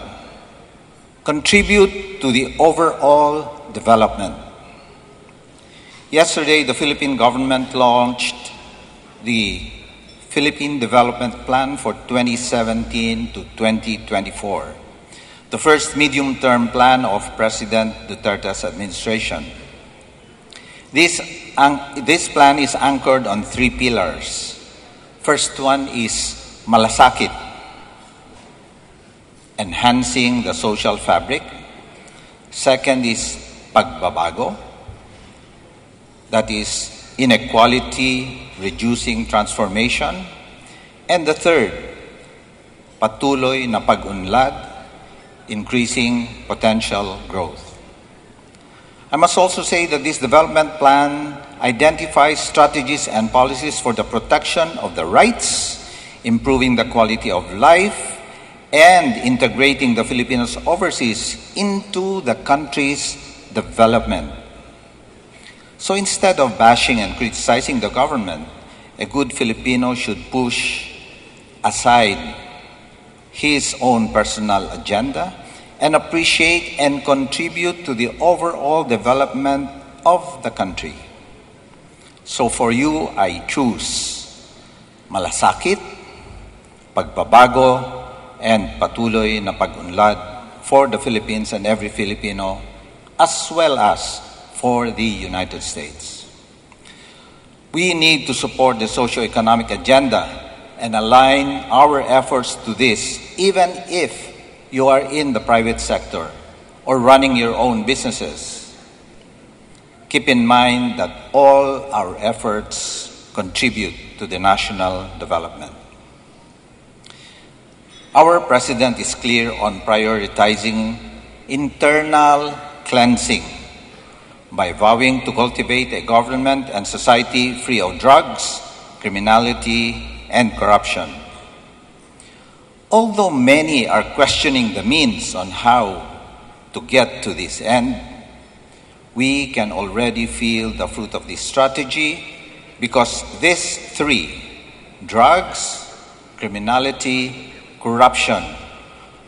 contribute to the overall development. Yesterday, the Philippine government launched the Philippine Development Plan for 2017 to 2024, the first medium-term plan of President Duterte's administration. This plan is anchored on three pillars. First one is malasakit, enhancing the social fabric. Second is pagbabago, that is inequality, reducing transformation. And the third, patuloy na pag-unlad, increasing potential growth. I must also say that this development plan identifies strategies and policies for the protection of the rights, improving the quality of life, and integrating the Filipinos overseas into the country's development. So instead of bashing and criticizing the government, a good Filipino should push aside his own personal agenda and appreciate and contribute to the overall development of the country. So for you, I choose malasakit, pagbabago, and patuloy na pag-unlad for the Philippines and every Filipino, as well as for the United States. We need to support the socio-economic agenda and align our efforts to this, even if you are in the private sector or running your own businesses. Keep in mind that all our efforts contribute to the national development. Our President is clear on prioritizing internal cleansing by vowing to cultivate a government and society free of drugs, criminality, and corruption. Although many are questioning the means on how to get to this end, we can already feel the fruit of this strategy because these three, drugs, criminality, corruption,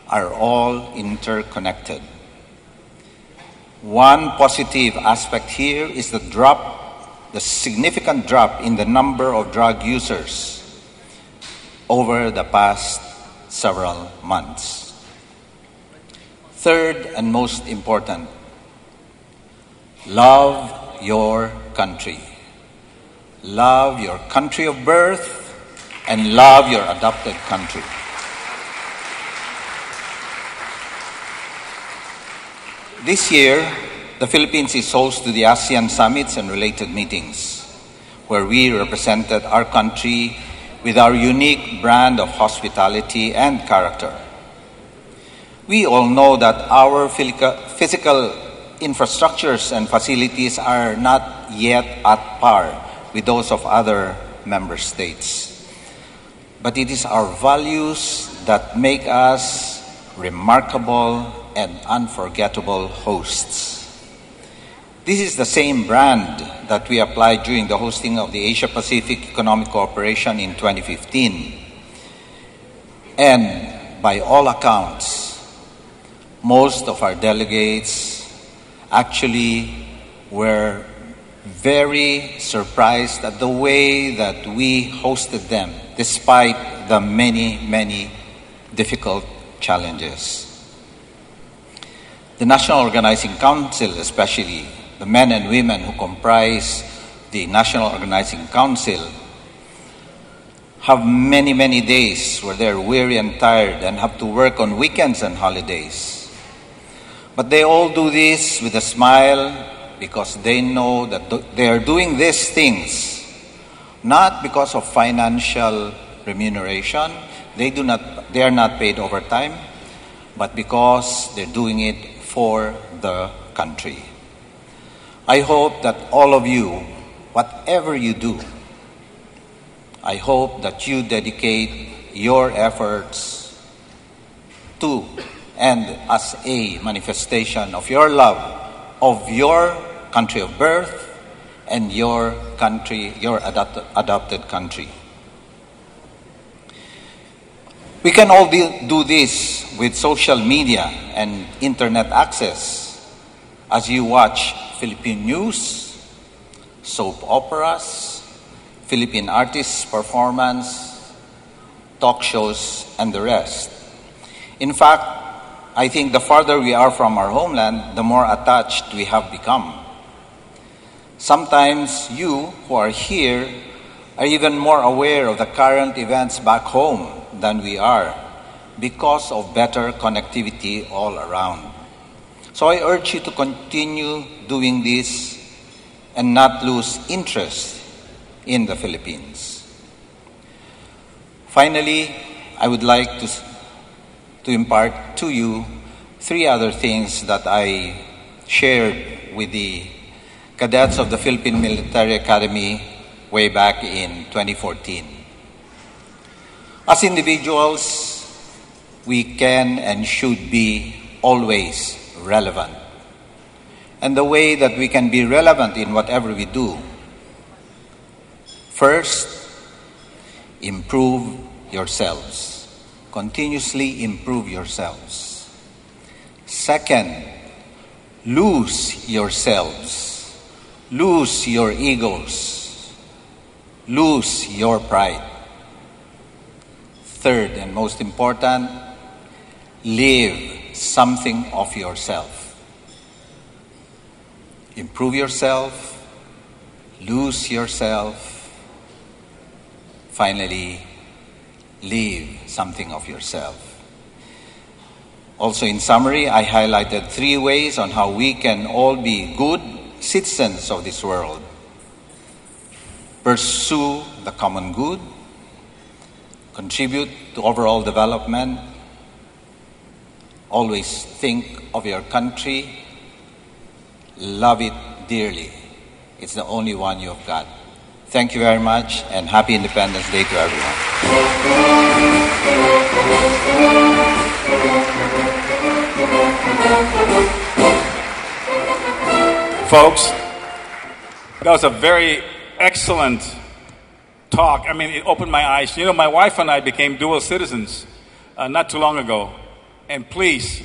are all interconnected. One positive aspect here is the significant drop in the number of drug users over the past several months. Third and most important, love your country. Love your country of birth and love your adopted country. This year, the Philippines is host to the ASEAN summits and related meetings, where we represented our country with our unique brand of hospitality and character. We all know that our physical infrastructures and facilities are not yet at par with those of other member states. But it is our values that make us remarkable and unforgettable hosts. This is the same brand that we applied during the hosting of the Asia-Pacific Economic Cooperation in 2015. And by all accounts, most of our delegates actually were very surprised at the way that we hosted them, despite the many difficult challenges. The National Organizing Council, especially the men and women who comprise the National Organizing Council, have many days where they're weary and tired and have to work on weekends and holidays. But they all do this with a smile because they know that they are doing these things not because of financial remuneration. They are not paid overtime, but because they're doing it for the country. I hope that all of you, whatever you do, I hope that you dedicate your efforts to and as a manifestation of your love of your country of birth and your country, your adopted country. We can all do this with social media and internet access as you watch Philippine news, soap operas, Philippine artists' performance, talk shows, and the rest. In fact, I think the farther we are from our homeland, the more attached we have become. Sometimes you who are here are even more aware of the current events back home than we are because of better connectivity all around. So I urge you to continue doing this and not lose interest in the Philippines. Finally, I would like to impart to you three other things that I shared with the cadets of the Philippine Military Academy way back in 2014. As individuals, we can and should be always relevant. and the way that we can be relevant in whatever we do. First, improve yourselves. Continuously improve yourselves. Second, lose yourselves. Lose your egos. Lose your pride. Third, and most important, live something of yourself. Improve yourself. Lose yourself. Finally, live something of yourself. Also, in summary, I highlighted 3 ways on how we can all be good citizens of this world. Pursue the common good, contribute to overall development, always think of your country, love it dearly. It's the only one you've got. Thank you very much, and happy Independence Day to everyone. Folks, that was a very excellent talk. I mean, it opened my eyes. You know, my wife and I became dual citizens not too long ago. And please,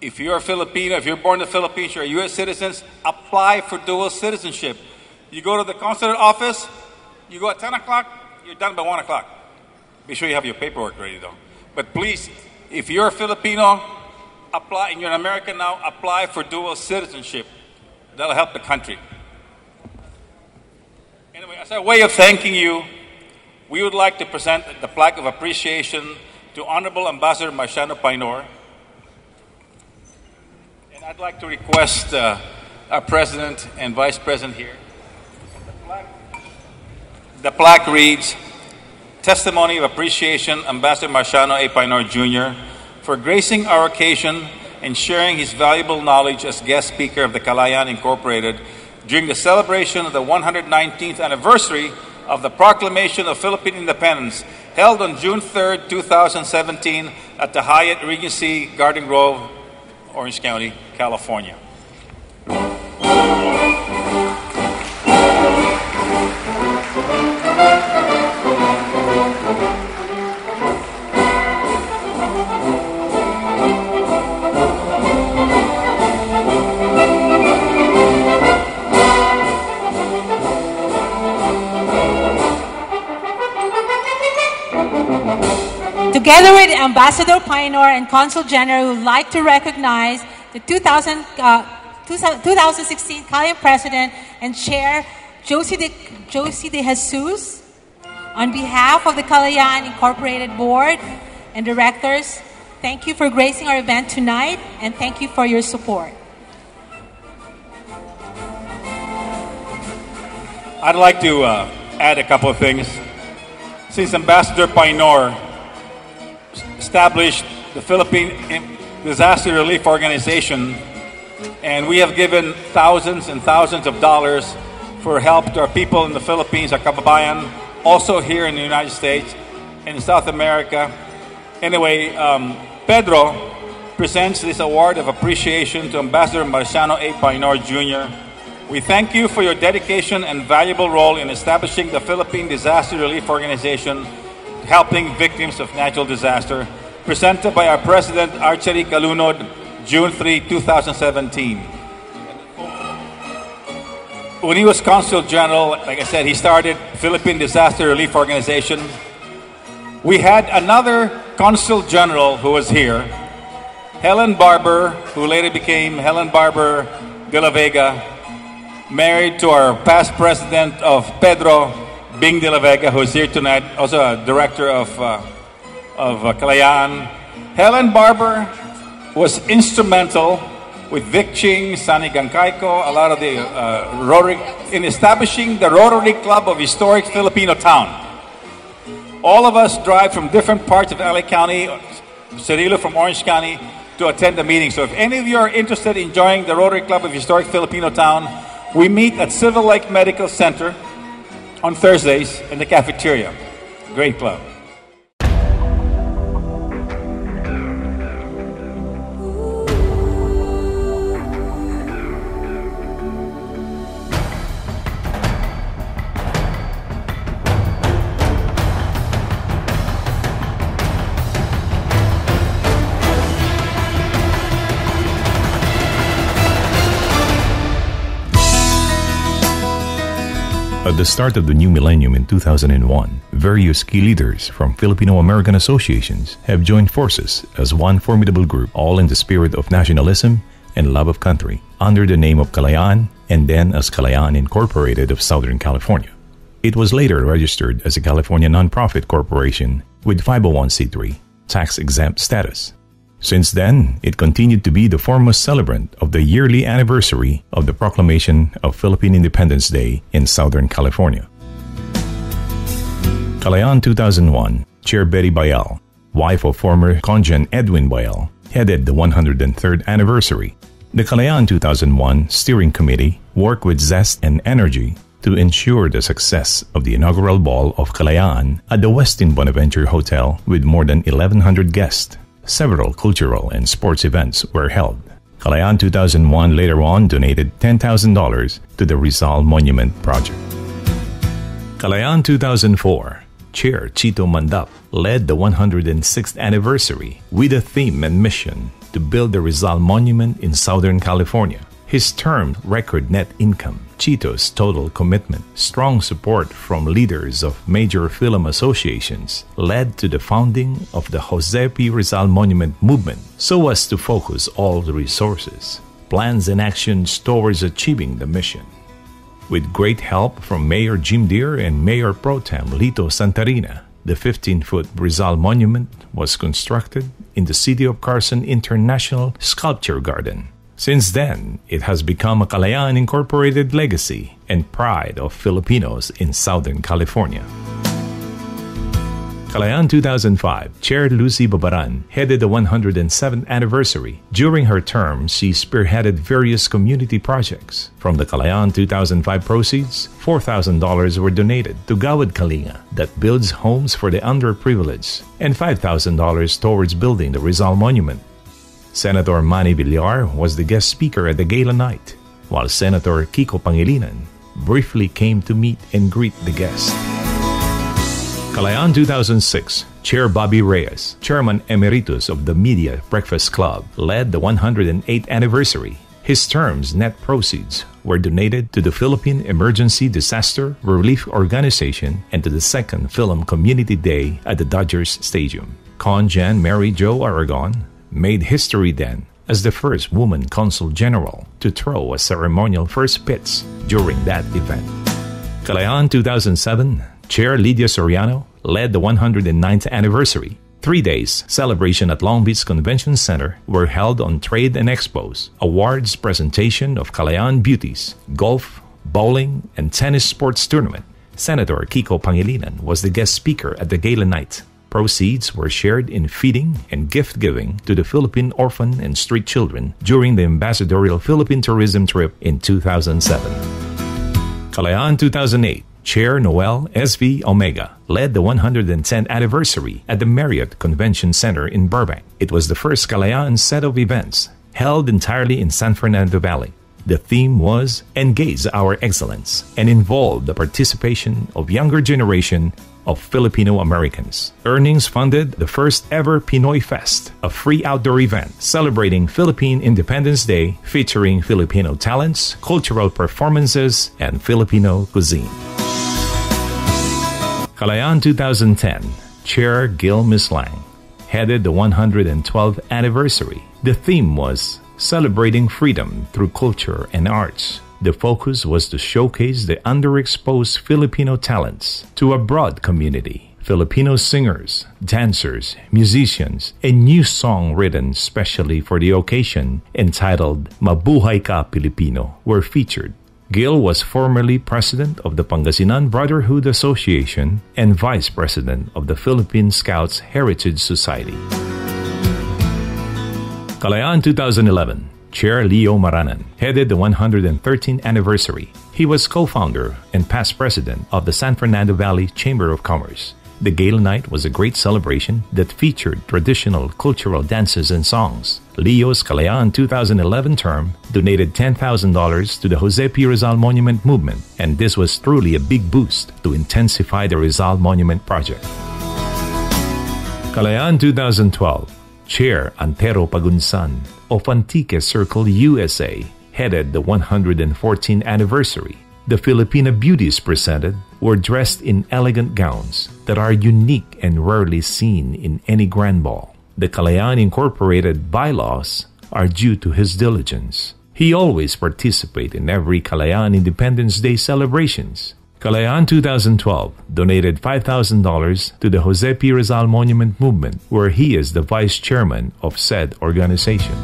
if you're a Filipino, if you're born in the Philippines, you're a U.S. citizen, apply for dual citizenship. You go to the consulate office, you go at 10 o'clock, you're done by 1 o'clock. Be sure you have your paperwork ready, though. But please, if you're a Filipino, apply, and you're an American now, apply for dual citizenship. That'll help the country. Anyway, as a way of thanking you, we would like to present the plaque of appreciation to Honorable Ambassador Marciano Painor. And I'd like to request our President and Vice President here. The plaque reads, Testimony of Appreciation, Ambassador Marciano A. Painor Jr. for gracing our occasion and sharing his valuable knowledge as guest speaker of the Kalayaan Incorporated during the celebration of the 119th anniversary of the Proclamation of Philippine Independence held on June 3rd, 2017 at the Hyatt Regency Garden Grove, Orange County, California. Together with Ambassador Painor and Consul General, we would like to recognize the 2016 Kalayaan President and Chair Josie de Jesus. On behalf of the Kalayaan Incorporated Board and Directors, thank you for gracing our event tonight, and thank you for your support. I'd like to add a couple of things. Since Ambassador Painor established the Philippine Disaster Relief Organization, and we have given thousands and thousands of dollars for help to our people in the Philippines, our kababayan, also here in the United States and in South America. Anyway, Pedro presents this award of appreciation to Ambassador Marciano A. Painor Jr. We thank you for your dedication and valuable role in establishing the Philippine Disaster Relief Organization, helping victims of natural disaster, presented by our President Archery Calunod, June 3, 2017. When he was Consul General, like I said, he started Philippine Disaster Relief Organization. We had another Consul General who was here, Helen Barber, who later became Helen Barber de la Vega, married to our past president of Pedro, Bing de la Vega, who is here tonight, also a director of Kalayaan. Helen Barber was instrumental with Vic Ching, Sani Gangkaiko, a lot of the Rotary, in establishing the Rotary Club of Historic Filipino Town. All of us drive from different parts of LA County, Cirilo from Orange County, to attend the meeting. So if any of you are interested in joining the Rotary Club of Historic Filipino Town, we meet at Silver Lake Medical Center on Thursdays in the cafeteria. Great club. At the start of the new millennium in 2001, various key leaders from Filipino-American associations have joined forces as one formidable group, all in the spirit of nationalism and love of country, under the name of Kalayaan and then as Kalayaan Incorporated of Southern California. It was later registered as a California nonprofit corporation with 501c3 tax-exempt status. Since then, it continued to be the foremost celebrant of the yearly anniversary of the proclamation of Philippine Independence Day in Southern California. Kalayaan 2001, Chair Betty Bayal, wife of former Congen Edwin Bayal, headed the 103rd anniversary. The Kalayaan 2001 Steering Committee worked with zest and energy to ensure the success of the inaugural ball of Kalayaan at the Westin Bonaventure Hotel with more than 1,100 guests. Several cultural and sports events were held. Kalayaan 2001 later on donated $10,000 to the Rizal Monument Project. Kalayaan 2004, Chair Chito Mandap led the 106th anniversary with a theme and mission to build the Rizal Monument in Southern California. His term record net income, Chito's total commitment, strong support from leaders of major film associations led to the founding of the Jose P. Rizal Monument movement so as to focus all the resources, plans and actions towards achieving the mission. With great help from Mayor Jim Deere and Mayor Pro Tem Lito Santarina, the 15-foot Rizal Monument was constructed in the City of Carson International Sculpture Garden. Since then, it has become a Kalayaan Incorporated legacy and pride of Filipinos in Southern California. Kalayaan 2005, Chair Lucy Babaran headed the 107th anniversary. During her term, she spearheaded various community projects. From the Kalayaan 2005 proceeds, $4,000 were donated to Gawad Kalinga that builds homes for the underprivileged and $5,000 towards building the Rizal Monument. Senator Manny Villar was the guest speaker at the gala night, while Senator Kiko Pangilinan briefly came to meet and greet the guests. Kalayaan 2006, Chair Bobby Reyes, Chairman Emeritus of the Media Breakfast Club, led the 108th anniversary. His term's net proceeds were donated to the Philippine Emergency Disaster Relief Organization and to the second Film Community Day at the Dodgers Stadium. Congen Mary Jo Aragon made history then as the first woman consul general to throw a ceremonial first pitch during that event. Kalayaan 2007, Chair Lydia Soriano led the 109th anniversary. 3 days celebration at Long Beach Convention Center were held on trade and expos, awards presentation of Kalayaan beauties, golf, bowling, and tennis sports tournament. Senator Kiko Pangilinan was the guest speaker at the gala night. Proceeds were shared in feeding and gift-giving to the Philippine orphan and street children during the ambassadorial Philippine tourism trip in 2007. Kalayaan 2008, Chair Noel S.V. Omega led the 110th anniversary at the Marriott Convention Center in Burbank. It was the first Kalayaan set of events held entirely in San Fernando Valley. The theme was Engage Our Excellence and involved the participation of younger generation of Filipino Americans. Earnings funded the first ever Pinoy Fest, a free outdoor event celebrating Philippine Independence Day featuring Filipino talents, cultural performances, and Filipino cuisine. Kalayaan 2010, Chair Gil Mislang headed the 112th anniversary. The theme was Celebrating Freedom Through Culture and Arts. The focus was to showcase the underexposed Filipino talents to a broad community. Filipino singers, dancers, musicians, a new song written specially for the occasion entitled Mabuhay Ka Pilipino were featured. Gil was formerly president of the Pangasinan Brotherhood Association and vice president of the Philippine Scouts Heritage Society. Kalayaan 2011, Chair Leo Maranan headed the 113th anniversary. He was co-founder and past president of the San Fernando Valley Chamber of Commerce. The gala night was a great celebration that featured traditional cultural dances and songs. Leo's Kalayaan 2011 term donated $10,000 to the Jose P. Rizal Monument movement, and this was truly a big boost to intensify the Rizal Monument project. Kalayaan 2012, Chair Antero Pagunsan of Antique Circle USA headed the 114th anniversary. The Filipina beauties presented were dressed in elegant gowns that are unique and rarely seen in any grand ball. The Kalayaan Incorporated bylaws are due to his diligence. He always participates in every Kalayaan Independence Day celebrations. Kalayaan 2012 donated $5,000 to the Jose P. Rizal Monument Movement, where he is the vice chairman of said organization.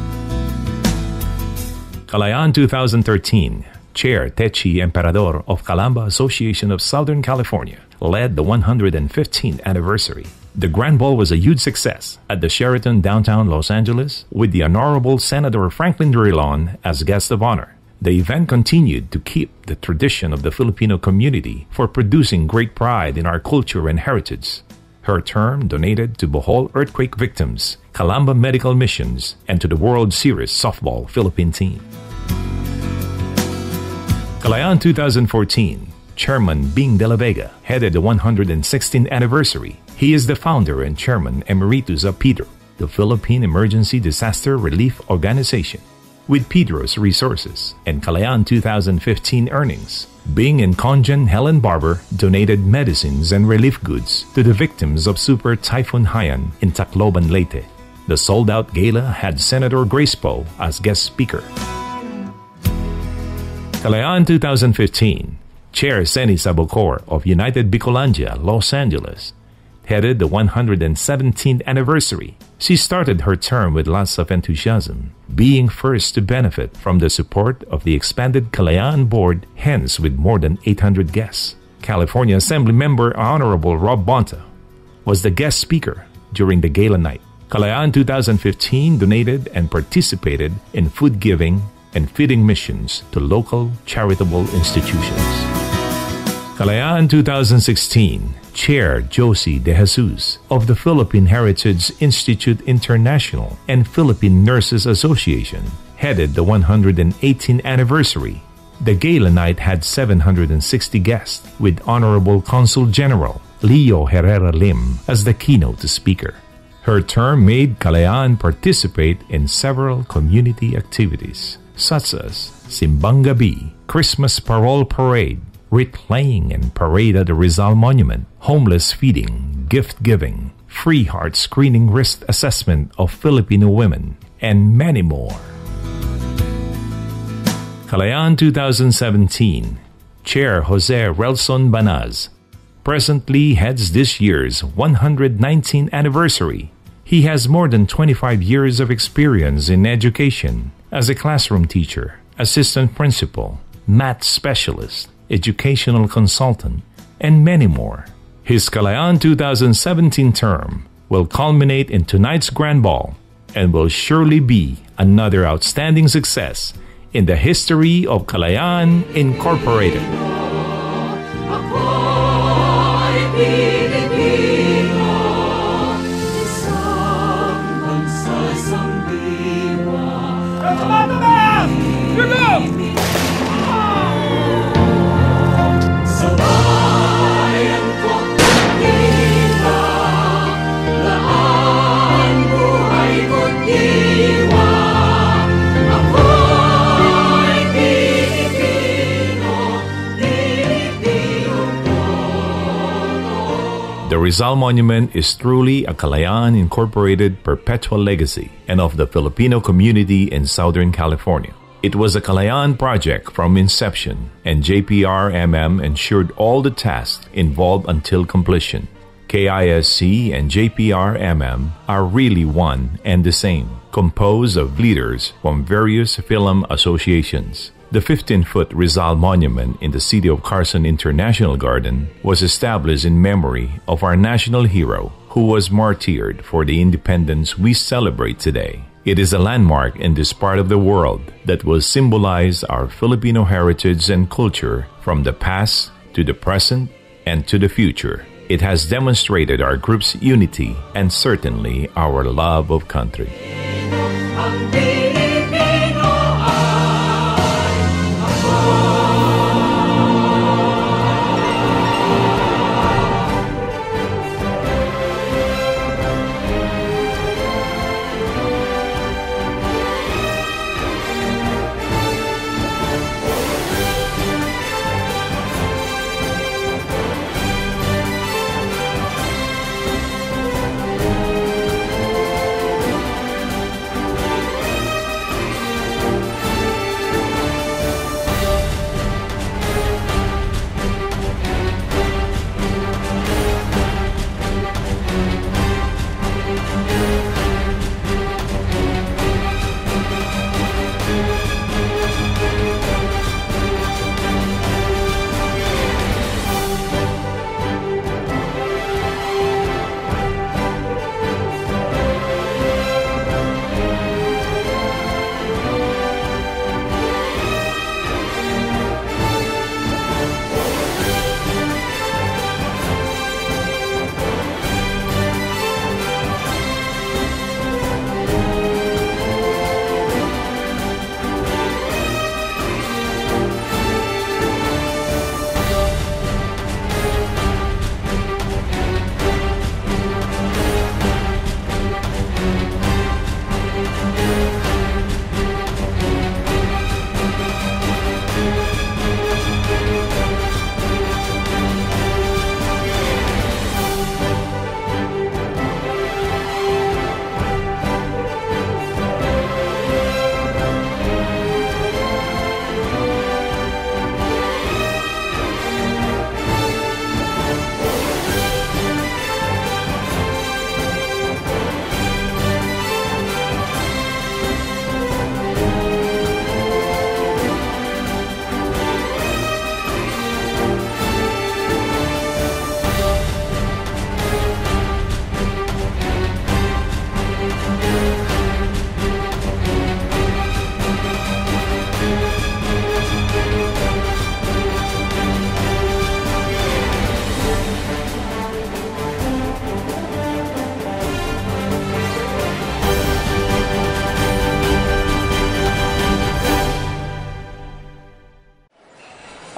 Kalayaan 2013, Chair Techi Emperador of Calamba Association of Southern California led the 115th anniversary. The Grand Ball was a huge success at the Sheraton downtown Los Angeles with the Honorable Senator Franklin Drilon as guest of honor. The event continued to keep the tradition of the Filipino community for producing great pride in our culture and heritage. Her term donated to Bohol earthquake victims, Calamba Medical Missions, and to the World Series softball Philippine team. Kalayaan 2014, Chairman Bing de la Vega headed the 116th anniversary. He is the founder and chairman emeritus of PIDRO, the Philippine Emergency Disaster Relief Organization. With PIDRO's resources and Kalayaan 2015 earnings, Bing and Conjan Helen Barber donated medicines and relief goods to the victims of Super Typhoon Haiyan in Tacloban, Leyte. The sold-out gala had Senator Grace Poe as guest speaker. Kalayaan 2015, Chair Seni Sabocor of United Bicolandia, Los Angeles, headed the 117th anniversary. She started her term with lots of enthusiasm, being first to benefit from the support of the expanded Kalayaan board, hence with more than 800 guests. California Assembly Member Honorable Rob Bonta was the guest speaker during the gala night. Kalayaan 2015 donated and participated in food giving and feeding missions to local charitable institutions. Kalayaan 2016, Chair Josie De Jesus of the Philippine Heritage Institute International and Philippine Nurses Association headed the 118th anniversary. The gala night had 760 guests with Honorable Consul General Leo Herrera Lim as the keynote speaker. Her term made Kalayaan participate in several community activities such as Simbang Gabi, Christmas Parole Parade, wreath laying and parade at the Rizal Monument, homeless feeding, gift giving, free heart screening risk assessment of Filipino women, and many more. Kalayaan 2017, Chair Jose Relson Banaz presently heads this year's 119th anniversary. He has more than 25 years of experience in education as a classroom teacher, assistant principal, math specialist, educational consultant, and many more. His Kalayaan 2017 term will culminate in tonight's Grand Ball and will surely be another outstanding success in the history of Kalayaan Incorporated. The Rizal Monument is truly a Kalayaan Incorporated perpetual legacy and of the Filipino community in Southern California. It was a Kalayaan project from inception, and JPRMM ensured all the tasks involved until completion. KISC and JPRMM are really one and the same, composed of leaders from various film associations. The 15-foot Rizal Monument in the City of Carson International Garden was established in memory of our national hero who was martyred for the independence we celebrate today. It is a landmark in this part of the world that will symbolize our Filipino heritage and culture from the past to the present and to the future. It has demonstrated our group's unity and certainly our love of country.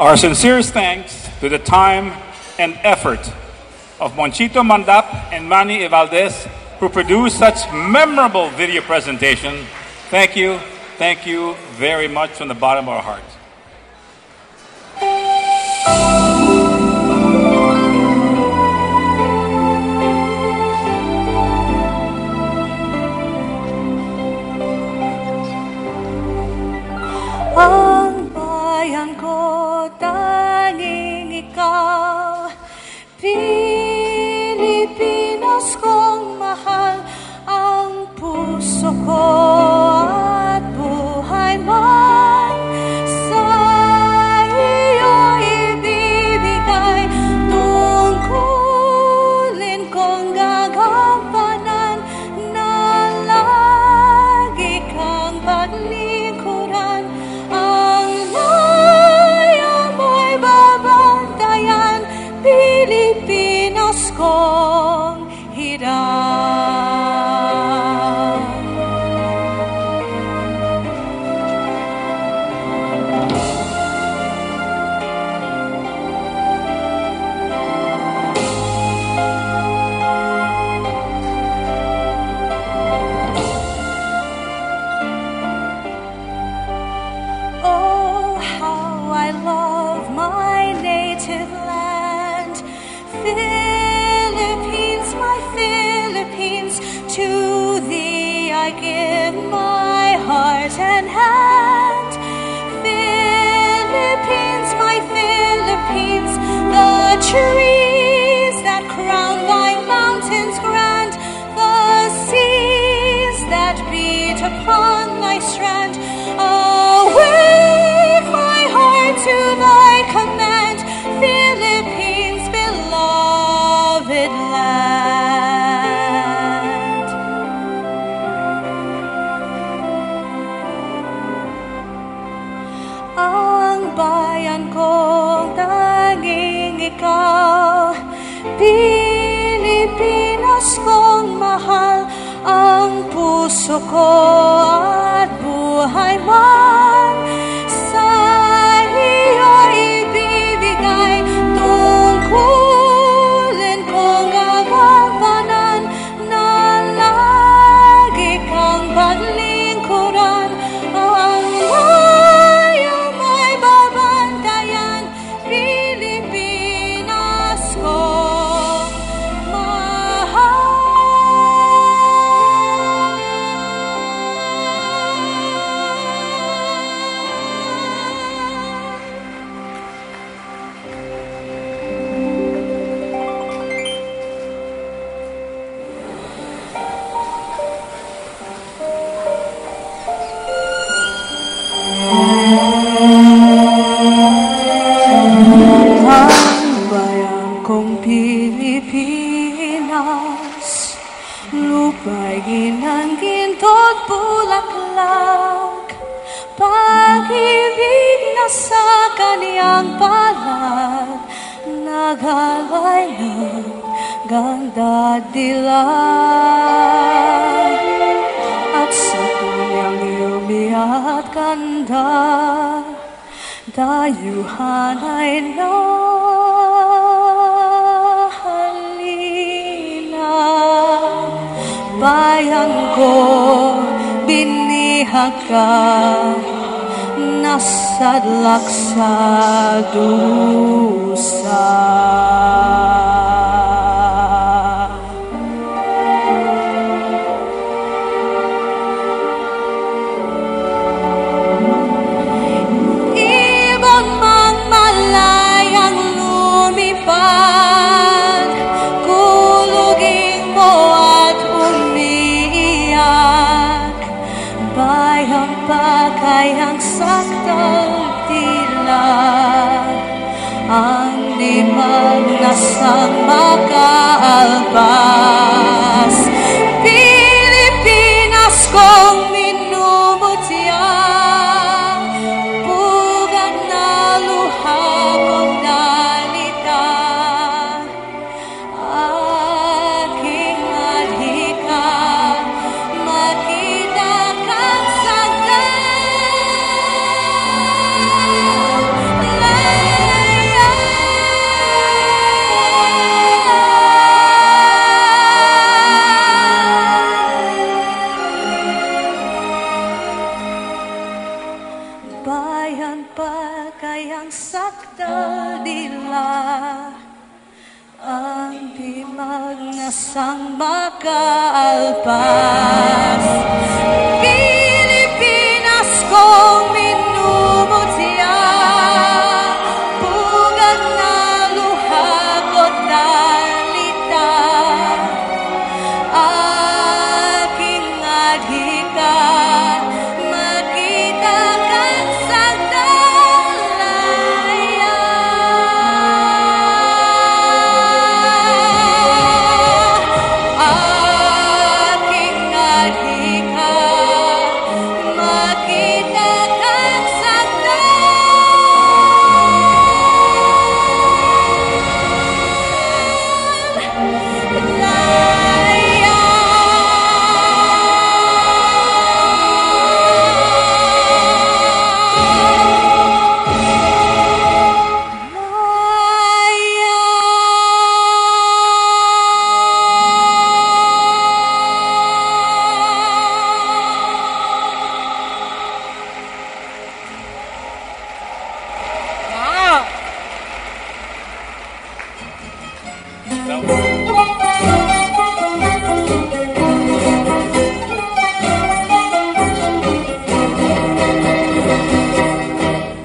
Our sincerest thanks to the time and effort of Monchito Mandap and Manny Evaldez, who produced such memorable video presentation. Thank you very much from the bottom of our hearts. Ang bayan ko, tanging ikaw, Pilipinas kong mahal, ang puso ko at buhay man sa iyo ibibigay. Tungkulin kong gagampanan na lagi kang paglingkuran. Ang laya mo'y babantayan, Pilipinas kong hirap. Oh, how I love my native land, Philippines, my Philippines. To thee I give my heart and hand. Philippines, my Philippines, the trees that crown thy mountains grand, the seas that beat upon thy strand. Awake my heart to thy command, Philippines, beloved land. Ang bayan kong tanging ikaw, Pilipinas kong mahal, ang puso ko at buhay man sa iyo ibibigay. Tungkulin kong gagampanan na lagi kang paglingkuran. Ang laya mo'y babantayan, Pilipinas kong mahal. Ang bayan kong Pilipinas, lupa'y ginangginto't bulaklak, pag-ibig na sa kaniyang palad, naghalay ng ganda dilag. At sa kanyang yumi at ganda, dayuhan ay nahalina. Bayan ko, binihag ka, nasadlak sa dusa. Kulugin mo at umiiyak, bayang pagkayang saktal tila, ang dimag na sang nasang makaalpas. Pilipinas kong minumutya, pugad na luha ko't dalita, aking adhika, makita kang sagdalaya. Aking adhika, makita kang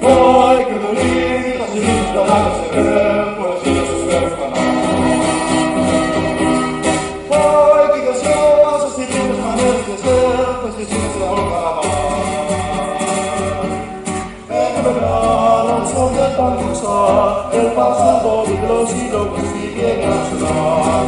Hoy, que bonito, si lindo la se ve, pues si no se ve para Hoy, que gracioso, si tienes maneras de ser, pues si no se ahoga en el verano, el sol de tan cruzar, el pasado de los siglos sigue a sonar.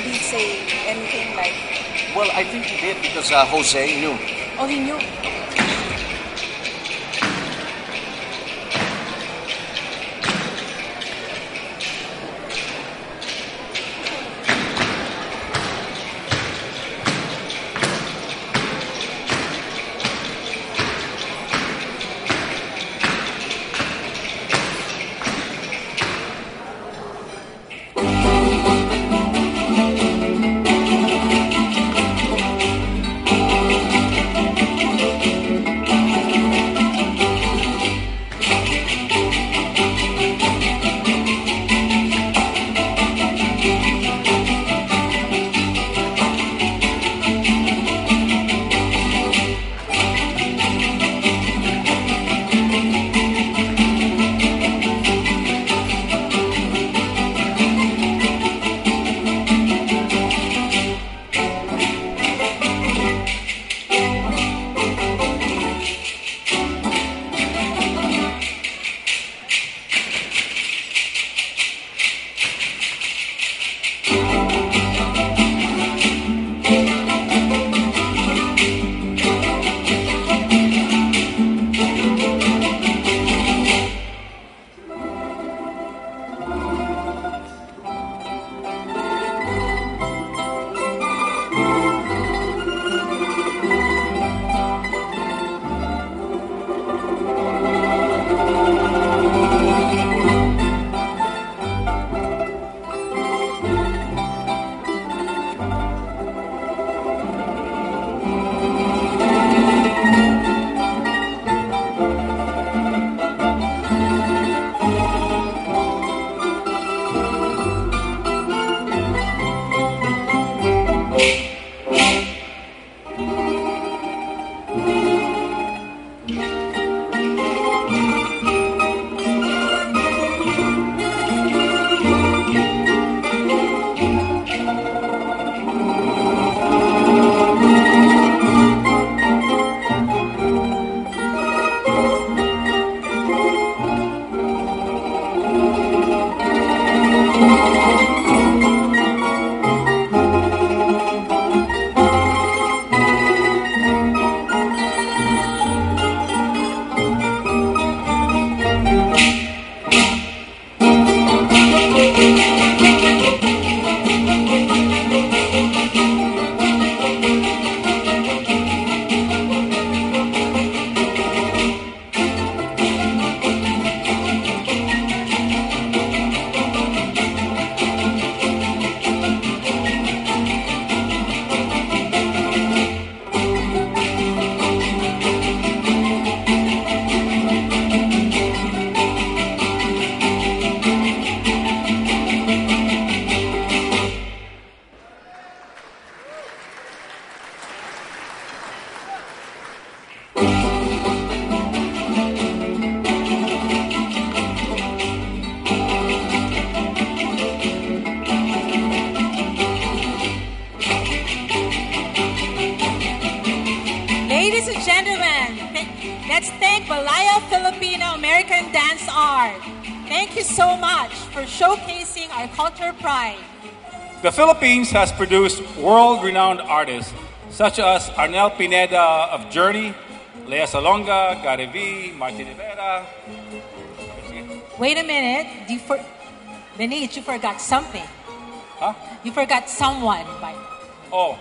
did he say anything like? Well, I think he did because Jose knew. Oh, he knew. Ladies and gentlemen, let's thank Kalayaan Filipino-American Dance Art. Thank you so much for showcasing our cultural pride. The Philippines has produced world-renowned artists such as Arnel Pineda of Journey, Lea Salonga, Gary V, Martin Rivera. Wait a minute, Benit, you forgot something. Huh? You forgot someone. Oh,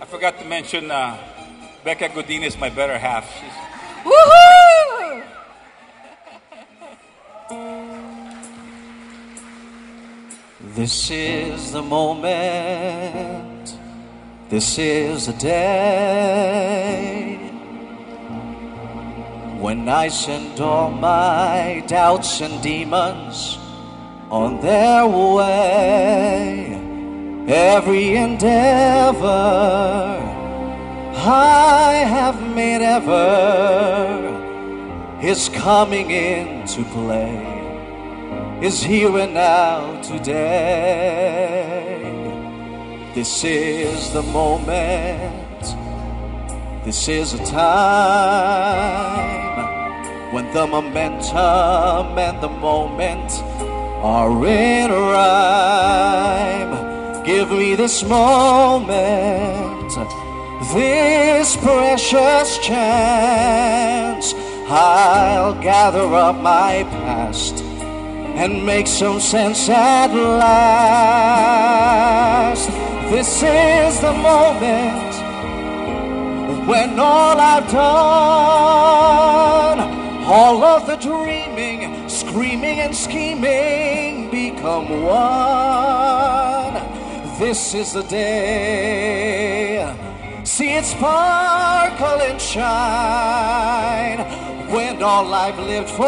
I forgot to mention Becca Godinez, my better half. Woohoo! This is the moment, this is the day when I send all my doubts and demons on their way. Every endeavor I have made ever is coming into play, is here and now today. This is the moment, this is a time when the momentum and the moment are in rhyme. Give me this moment, this precious chance. I'll gather up my past and make some sense at last. This is the moment when all I've done, all of the dreaming, screaming and scheming become one. This is the day. See it sparkle and shine when all I've lived for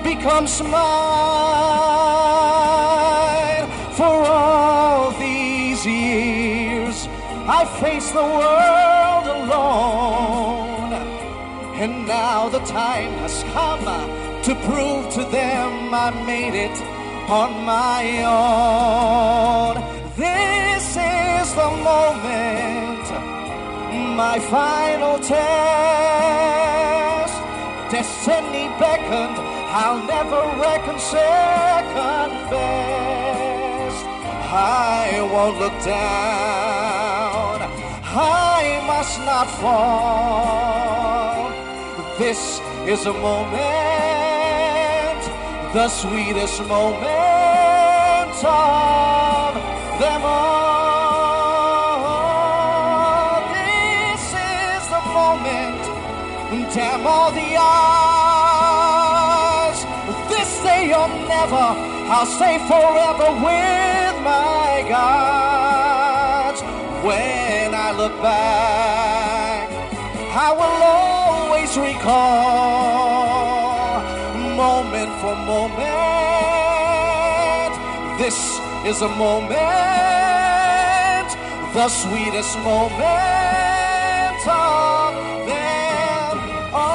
becomes mine. For all these years I faced the world alone, and now the time has come to prove to them I made it on my own. This is the moment, my final test. Destiny beckoned, I'll never reckon second best. I won't look down, I must not fall. This is a moment, the sweetest moment of them all. This is the moment, damn all the odds. This day or never, I'll stay forever with my gods. When I look back, I will always recall, moment for moment, this is a moment, the sweetest moment of them all.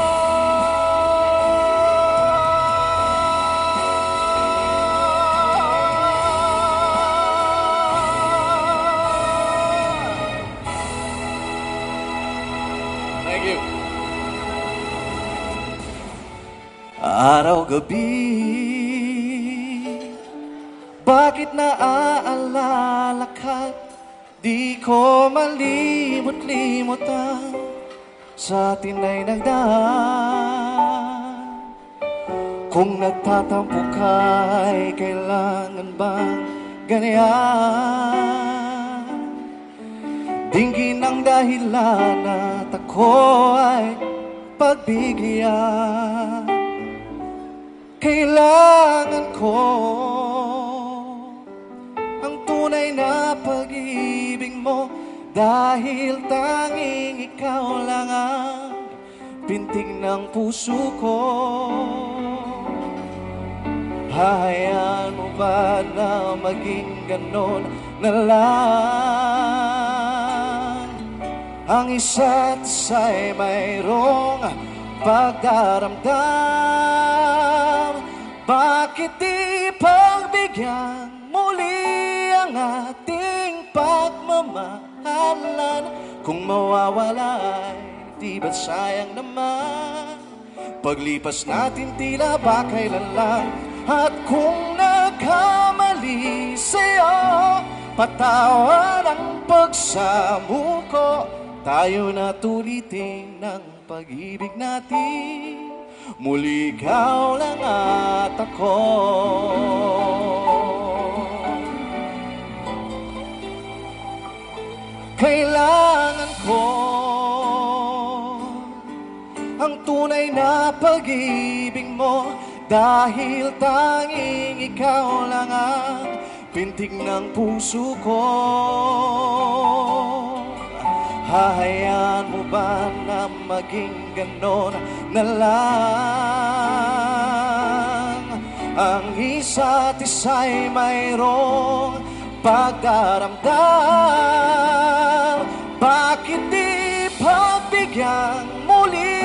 Thank you. Araw-gabi, bakit naaalala ka't di ko malimot-limutan sa atin ay nagdaan? Kung nagtatampo ka'y kailangan bang ganyan? Dinggin ang dahilan at ako ay pagbigyan. Kailangan ko ang tunay na pag-ibig mo, dahil tanging ikaw lang ang pintig ng puso ko. Hahayaan mo ba na maging ganon na lang? Ang isa't isa'y mayroong pagdaramdam. Bakit di pagbigyan muli ang ating pagmamahalan? Kung mawawala ay di ba't sayang naman? Paglipas natin tila ba kailan lang? At kung nagkamali sa'yo, patawad ang pagsamo ko. Tayo na tulitin ng pag-ibig natin, muli ikaw lang at ako. Kailangan ko ang tunay na pag-ibig mo, dahil tanging ikaw lang ang pintig ng puso ko. Hahayaan mo ba na maging ganon na lang? Ang isa't isa'y mayroong pagdaramdam. Bakit di pagbigyan muli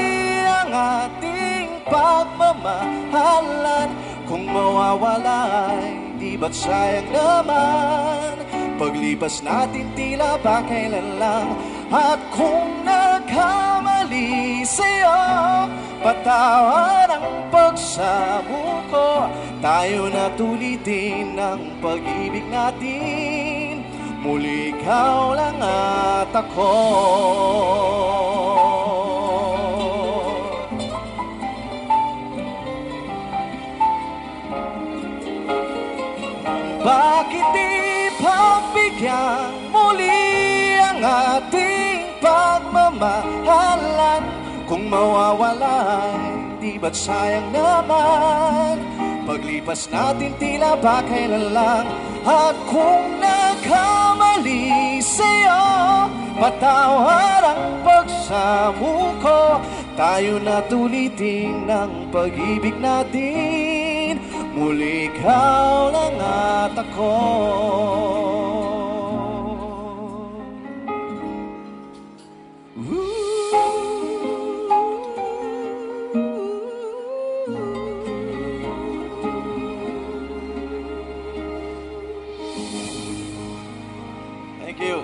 ang ating pagmamahalan? Kung mawawala ay di ba't sayang naman? Paglipas natin tila ba kailan lang? At kung nagkamali nagkamali sa'yo, patawad ang pagsabuko. Tayo na tulitin ang pag-ibig natin, muli ikaw lang at ako. Bakit di pagbigyan muli ang ating pagmamahalan? Kung mawawala, di ba't sayang naman? Paglipas natin tila ba kailan lang? At kung nagkamali sa'yo, patawad ang pagsamuko. Tayo na tulitin ng pag-ibig natin, muli ikaw lang at ako. Thank you.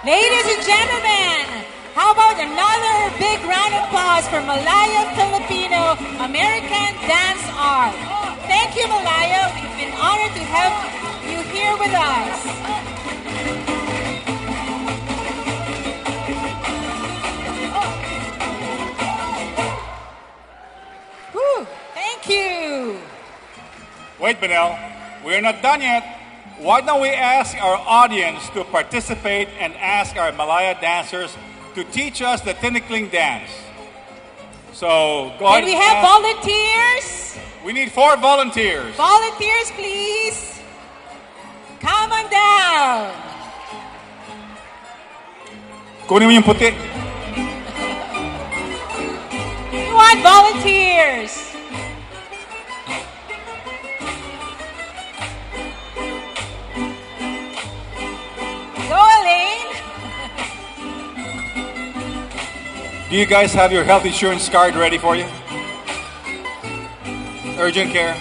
Ladies and gentlemen, how about another big round of applause for Malaya Filipino American Dance Art? Thank you, Malaya. We've been honored to have you here with us. Whew, thank you. Wait, Benel, we're not done yet. Why don't we ask our audience to participate and ask our Malaya dancers to teach us the tinikling dance? So go ahead. Can we have volunteers? We need 4 volunteers. Volunteers, please. Come on down. Kunin mo yung puti. We want volunteers. Go, Elaine. Do you guys have your health insurance card ready for you? Urgent care.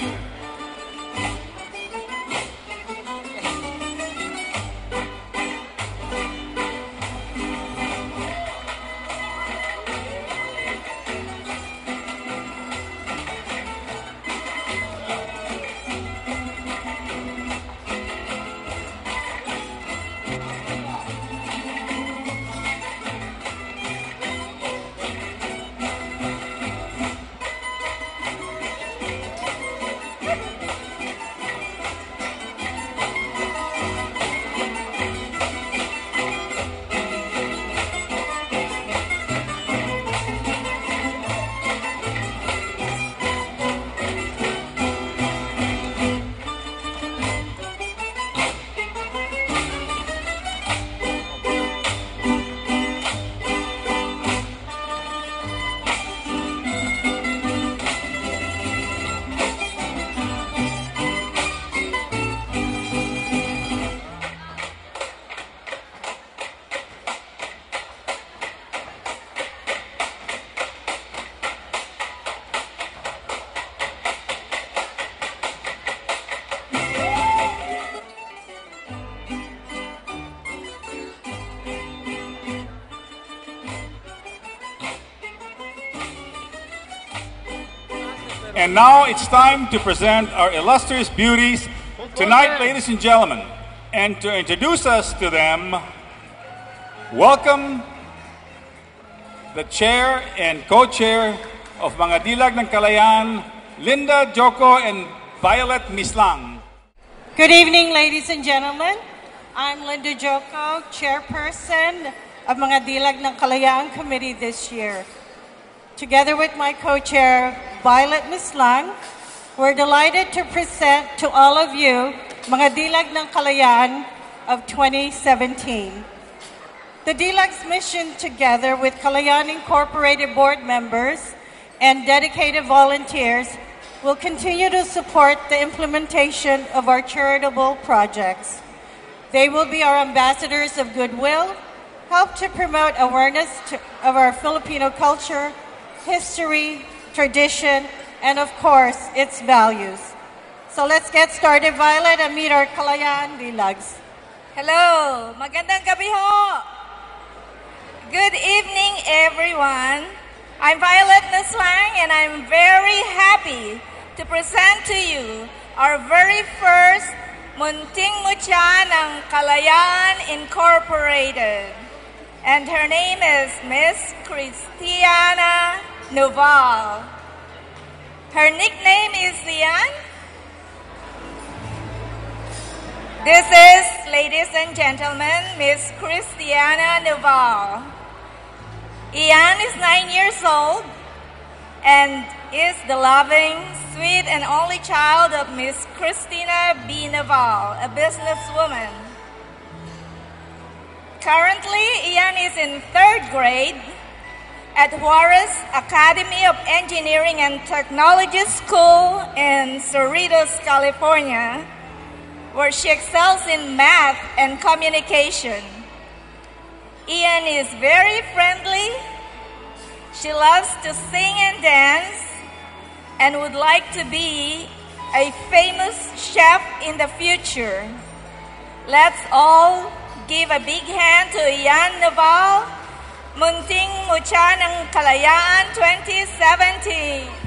And now it's time to present our illustrious beauties tonight, ladies and gentlemen. And to introduce us to them, welcome the chair and co-chair of Mga Dilag ng Kalayaan, Linda Joko and Violet Mislang. Good evening, ladies and gentlemen. I'm Linda Joko, chairperson of Mga Dilag ng Kalayaan Committee this year. Together with my co-chair, Violet Mislang, we're delighted to present to all of you Mga Dilag ng Kalayaan of 2017. The Dilag's mission, together with Kalayaan Incorporated board members and dedicated volunteers, will continue to support the implementation of our charitable projects. They will be our ambassadors of goodwill, help to promote awareness of our Filipino culture, history, tradition, and of course, its values. So let's get started, Violet, and meet our Kalayaan Dilags. Hello, magandang gabi ho. Good evening, everyone. I'm Violet Mislang, and I'm very happy to present to you our very first Munting Mutya ng Kalayaan Incorporated. And her name is Miss Christiana Noval. Her nickname is Ian. This is, ladies and gentlemen, Miss Christiana Noval. Ian is 9 years old and is the loving, sweet, and only child of Miss Christina B. Noval, a businesswoman. Currently, Ian is in 3rd grade at Juarez Academy of Engineering and Technology School in Cerritos, California, where she excels in math and communication. Ian is very friendly. She loves to sing and dance and would like to be a famous chef in the future. Let's all give a big hand to Ian Naval, Munting Mucha ng Kalayaan 2017.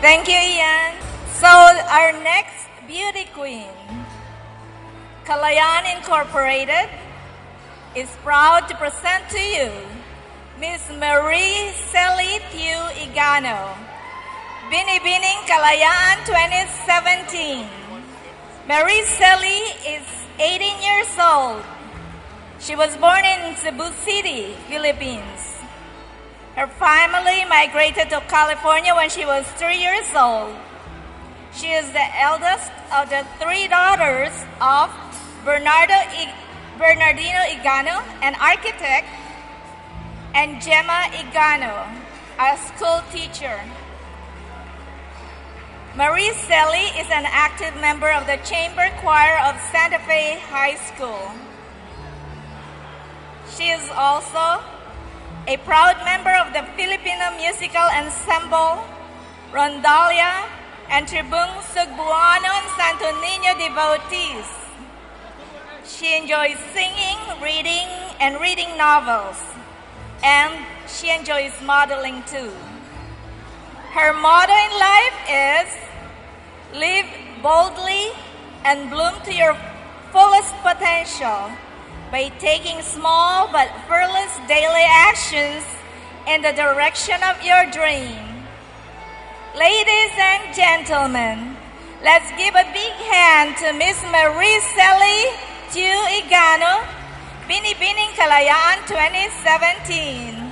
Thank you, Ian. So our next beauty queen, Kalayaan Incorporated, is proud to present to you Miss Marie Celi Thieu Igano, Binibining Kalayaan 2017. Marie Celi is 18 years old. She was born in Cebu City, Philippines. Her family migrated to California when she was 3 years old. She is the eldest of the 3 daughters of Bernardino Igano, an architect, and Gemma Igano, a school teacher. Marie Celi is an active member of the chamber choir of Santa Fe High School. She is also a proud member of the Filipino musical ensemble, Rondalia, and Tribung Sugbuano and Santo Niño devotees. She enjoys singing, reading, and reading novels, and she enjoys modeling too. Her motto in life is, live boldly and bloom to your fullest potential by taking small but fearless daily actions in the direction of your dream. Ladies and gentlemen, let's give a big hand to Miss Marie Celi Thieu Igano, Binibining Kalayaan 2017.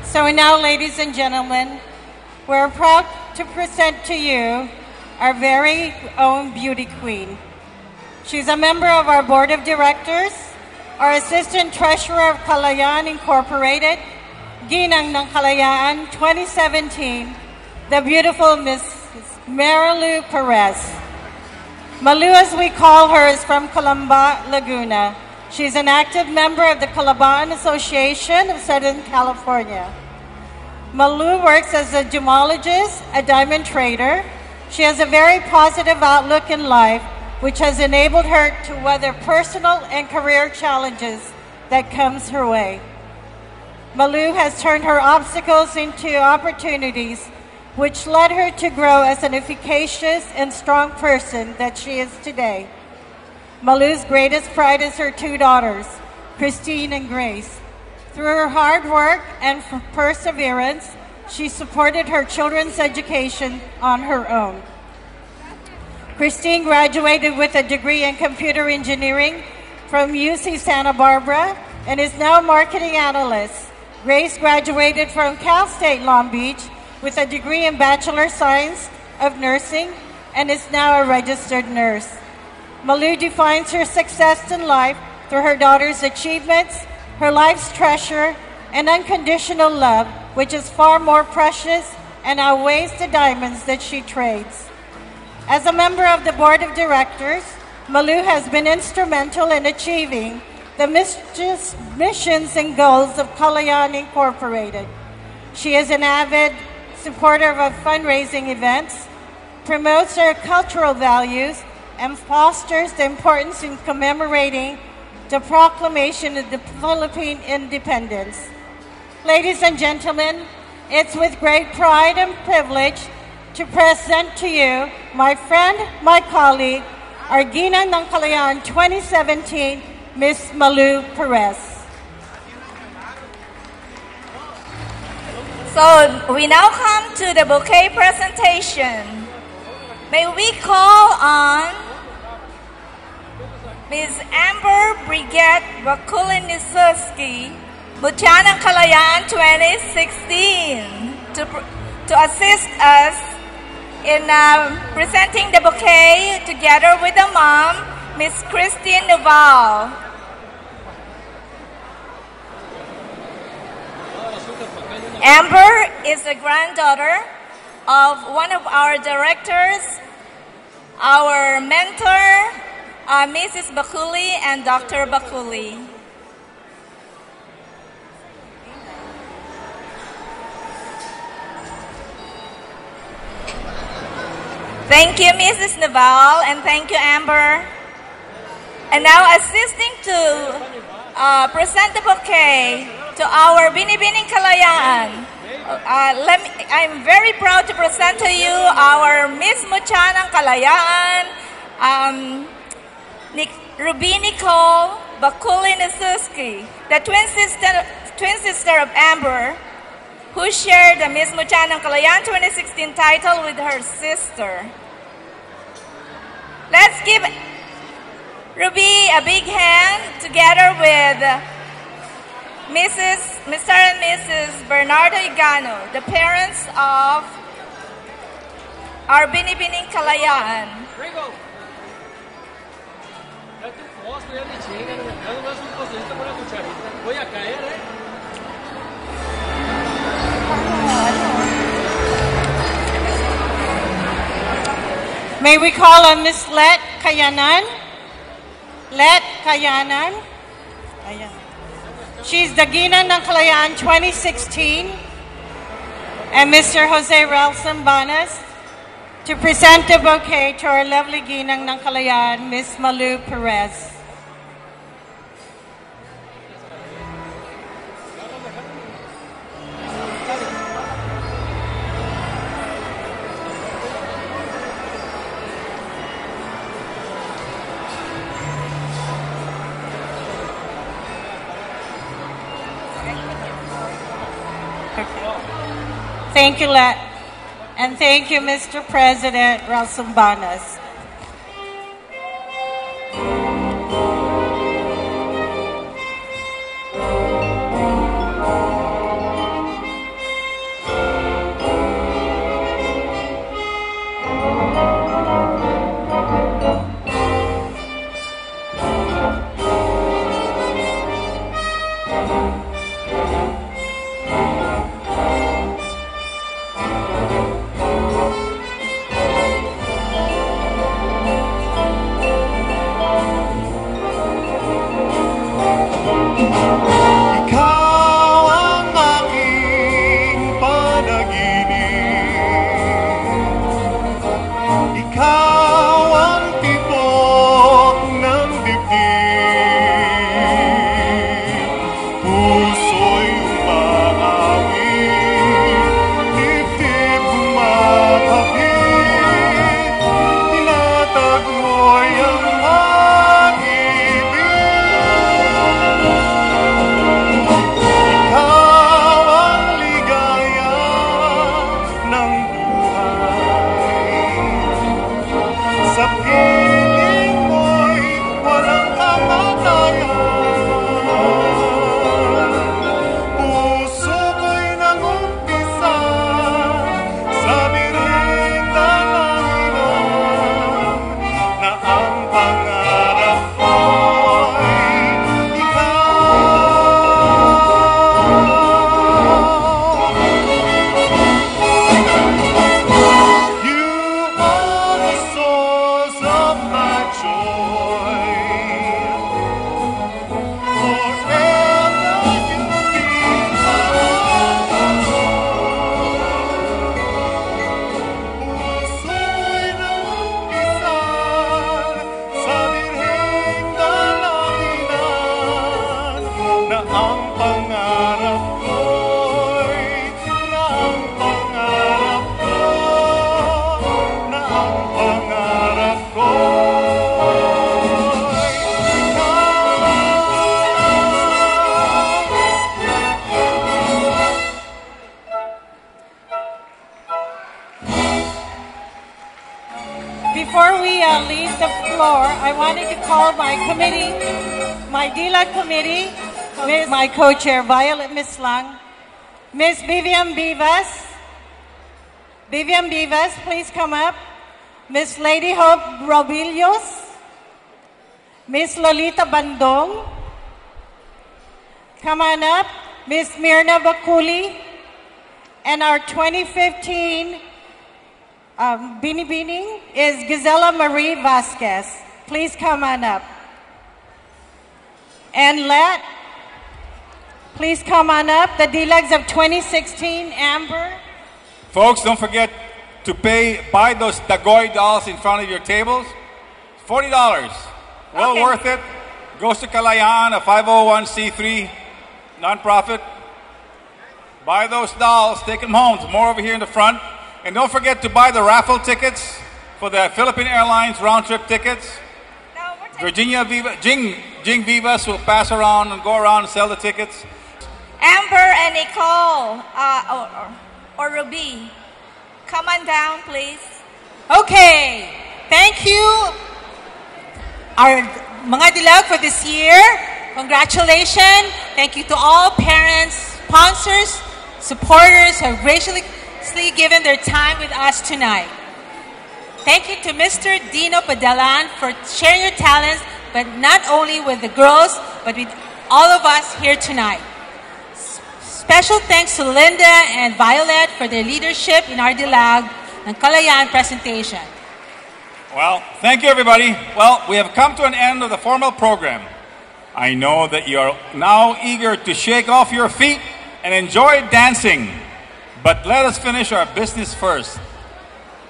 So now, ladies and gentlemen, we're proud to present to you our very own beauty queen. She's a member of our board of directors, our assistant treasurer of Kalayaan Incorporated, Ginang ng Kalayaan 2017, the beautiful Miss Marilu Perez. Malu, as we call her, is from Calamba, Laguna. She's an active member of the Calabaan Association of Southern California. Malu works as a gemologist, a diamond trader. She has a very positive outlook in life, which has enabled her to weather personal and career challenges that comes her way. Malu has turned her obstacles into opportunities, which led her to grow as an efficacious and strong person that she is today. Malu's greatest pride is her 2 daughters, Christine and Grace. Through her hard work and perseverance, she supported her children's education on her own. Christine graduated with a degree in computer engineering from UC Santa Barbara and is now a marketing analyst. Grace graduated from Cal State Long Beach with a degree in Bachelor Science of Nursing and is now a registered nurse. Malu defines her success in life through her daughter's achievements, her life's treasure, and unconditional love, which is far more precious and outweighs the diamonds that she trades. As a member of the board of directors, Malu has been instrumental in achieving the missions and goals of Kalayaan Incorporated. She is an avid supporter of fundraising events, promotes our cultural values, and fosters the importance in commemorating the proclamation of the Philippine independence. Ladies and gentlemen, it's with great pride and privilege to present to you my friend, my colleague, our Ginang ng Kalayaan 2017, Miss Malu Perez. So we now come to the bouquet presentation. May we call on Ms. Amber Brigette Bakulin-Nisuski, Mutya ng Kalayaan 2016, to assist us in presenting the bouquet together with the mom, Miss Christine Duval. Amber is the granddaughter of one of our directors, our mentor, Mrs. Bakuli and Dr. Bakuli. Thank you, Mrs. Naval, and thank you, Amber. And now assisting to present the bouquet to our Binibining Kalayaan. I'm very proud to present to you our Miss Muchanang Kalayaan, Ruby Nicole Bakuli Nasuski, the twin sister of Amber, who shared the Miss Muchanang Kalayaan 2016 title with her sister. Let's give Ruby a big hand together with Mr. and Mrs. Bernardo Igano, the parents of our Binibining Kalayaan. May we call on Miss Let Kayanan? Let Kayanan. Ayan. She's the Ginang ng Kalayaan 2016. And Mr. Jose Relson Banas to present the bouquet to our lovely Ginang ng Kalayaan, Miss Malu Perez. Thank you, Let. And thank you, Mr. President Ralsumbanas. Before we leave the floor, I wanted to call my committee, my DLAG committee, my co-chair, Violet Mislang, Miss Vivian Vivas. Vivian Vivas, please come up. Miss Lady Hope Robilios. Miss Lolita Bandong. Come on up, Miss Mirna Bakuli. And our 2015 Binibining is Gisela Marie Vasquez. Please come on up. And please come on up. The Dilags of 2016, Amber. Folks, don't forget to buy those Dagoy dolls in front of your tables. $40. Well worth it. Goes to Kalayaan, a 501c3 nonprofit. Buy those dolls, take them home. There's more over here in the front. And don't forget to buy the raffle tickets for the Philippine Airlines round-trip tickets. Virginia Viva, Jing Vivas will pass around and go around and sell the tickets. Amber and Nicole, or Ruby, come on down, please. Okay, thank you, our mga dilag for this year. Congratulations. Thank you to all parents, sponsors, supporters who have graciously given their time with us tonight. Thank you to Mr. Dino Padalan for sharing your talents, but not only with the girls, but with all of us here tonight. Special thanks to Linda and Violet for their leadership in our Dilag and Kalayaan presentation. Well, thank you, everybody. Well, we have come to an end of the formal program. I know that you are now eager to shake off your feet and enjoy dancing. But let us finish our business first.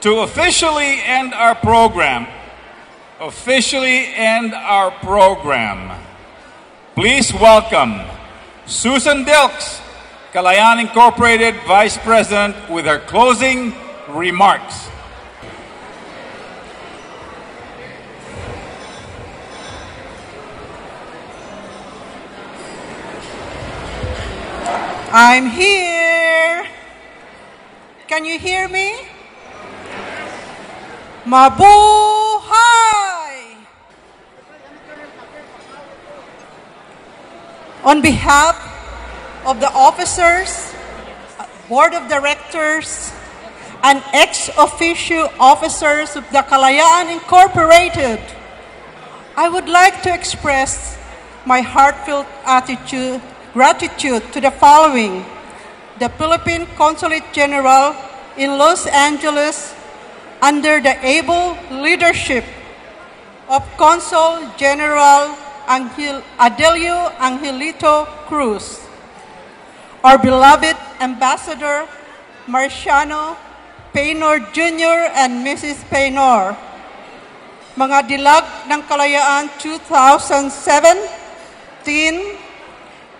To officially end our program, please welcome Susan Dilks, Kalayaan Incorporated Vice President, with her closing remarks. I'm here. Can you hear me? Mabuhay! On behalf of the officers, board of directors, and ex-officio officers of the Kalayaan Incorporated, I would like to express my heartfelt gratitude to the following: the Philippine Consulate General in Los Angeles, under the able leadership of Consul General Adelio Angelito Cruz, our beloved Ambassador Marciano Paynor Jr. and Mrs. Paynor, mga dilag ng Kalayaan 2017,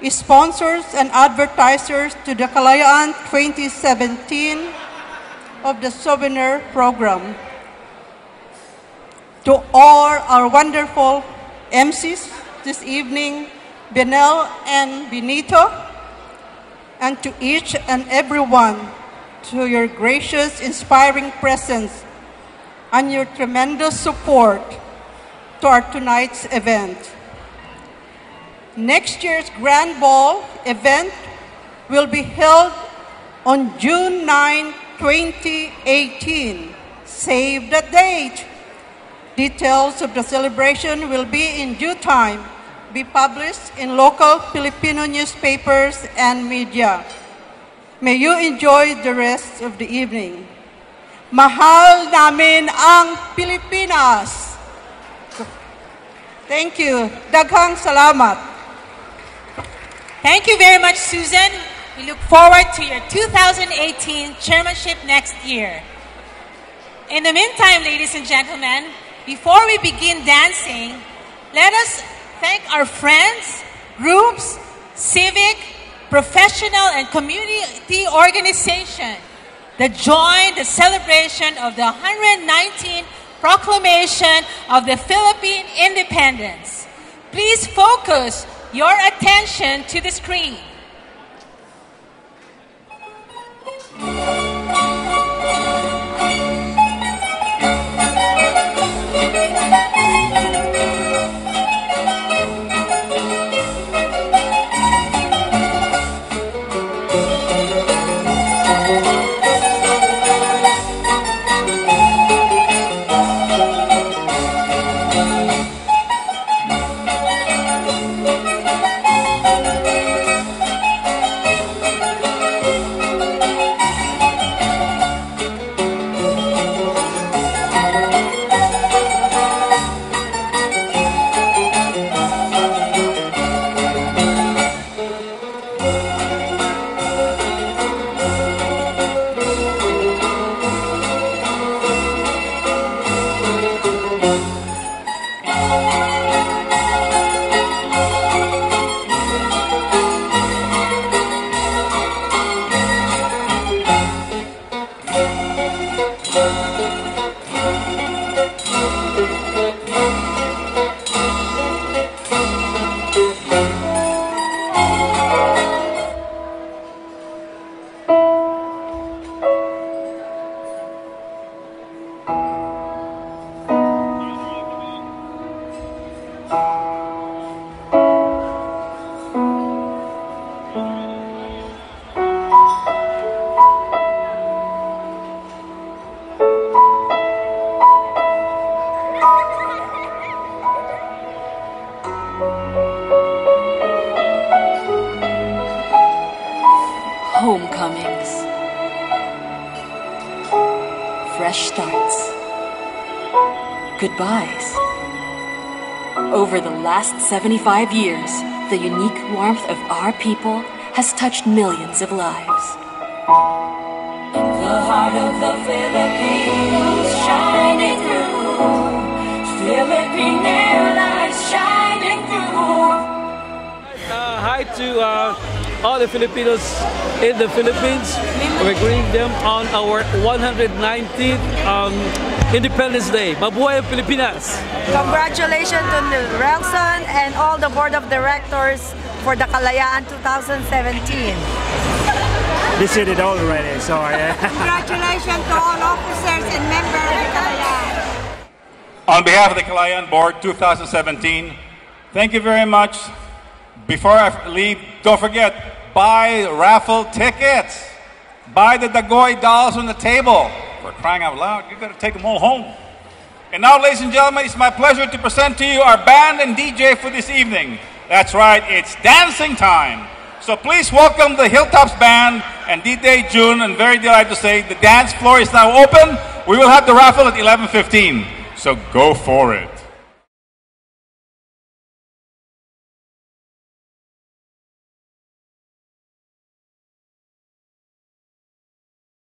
sponsors and advertisers to the Kalayaan 2017 of the souvenir program, to all our wonderful MCs this evening, Benel and Benito, and to each and everyone, to your gracious, inspiring presence and your tremendous support to our tonight's event. Next year's Grand Ball event will be held on June 9, 2018. Save the date. Details of the celebration will be in due time be published in local Filipino newspapers and media. May you enjoy the rest of the evening. Mahal namin ang Pilipinas. Thank you. Daghang salamat. Thank you very much, Susan. We look forward to your 2018 chairmanship next year. In the meantime, ladies and gentlemen, before we begin dancing, let us thank our friends, groups, civic, professional, and community organizations that joined the celebration of the 119th Proclamation of the Philippine Independence. Please focus your attention to the screen. Homecomings. Fresh starts. Goodbyes. Over the last 75 years, the unique warmth of our people has touched millions of lives. The heart of the Filipinos shining through. Philippine Airlines shining through. Hi to all the Filipinos in the Philippines. We're greeting them on our 119th Independence Day. Mabuhay ang Pilipinas! Congratulations to Relson and all the board of directors for the Kalayaan 2017. They said it all already, so Congratulations to all officers and members of Kalayaan. On behalf of the Kalayaan Board 2017, thank you very much. Before I leave, don't forget, buy raffle tickets. Buy the Dagoy dolls on the table. For crying out loud, you've got to take them all home. And now, ladies and gentlemen, it's my pleasure to present to you our band and DJ for this evening. That's right, it's dancing time. So please welcome the Hilltops Band and DJ June, and very delighted to say the dance floor is now open. We will have the raffle at 11:15, so go for it.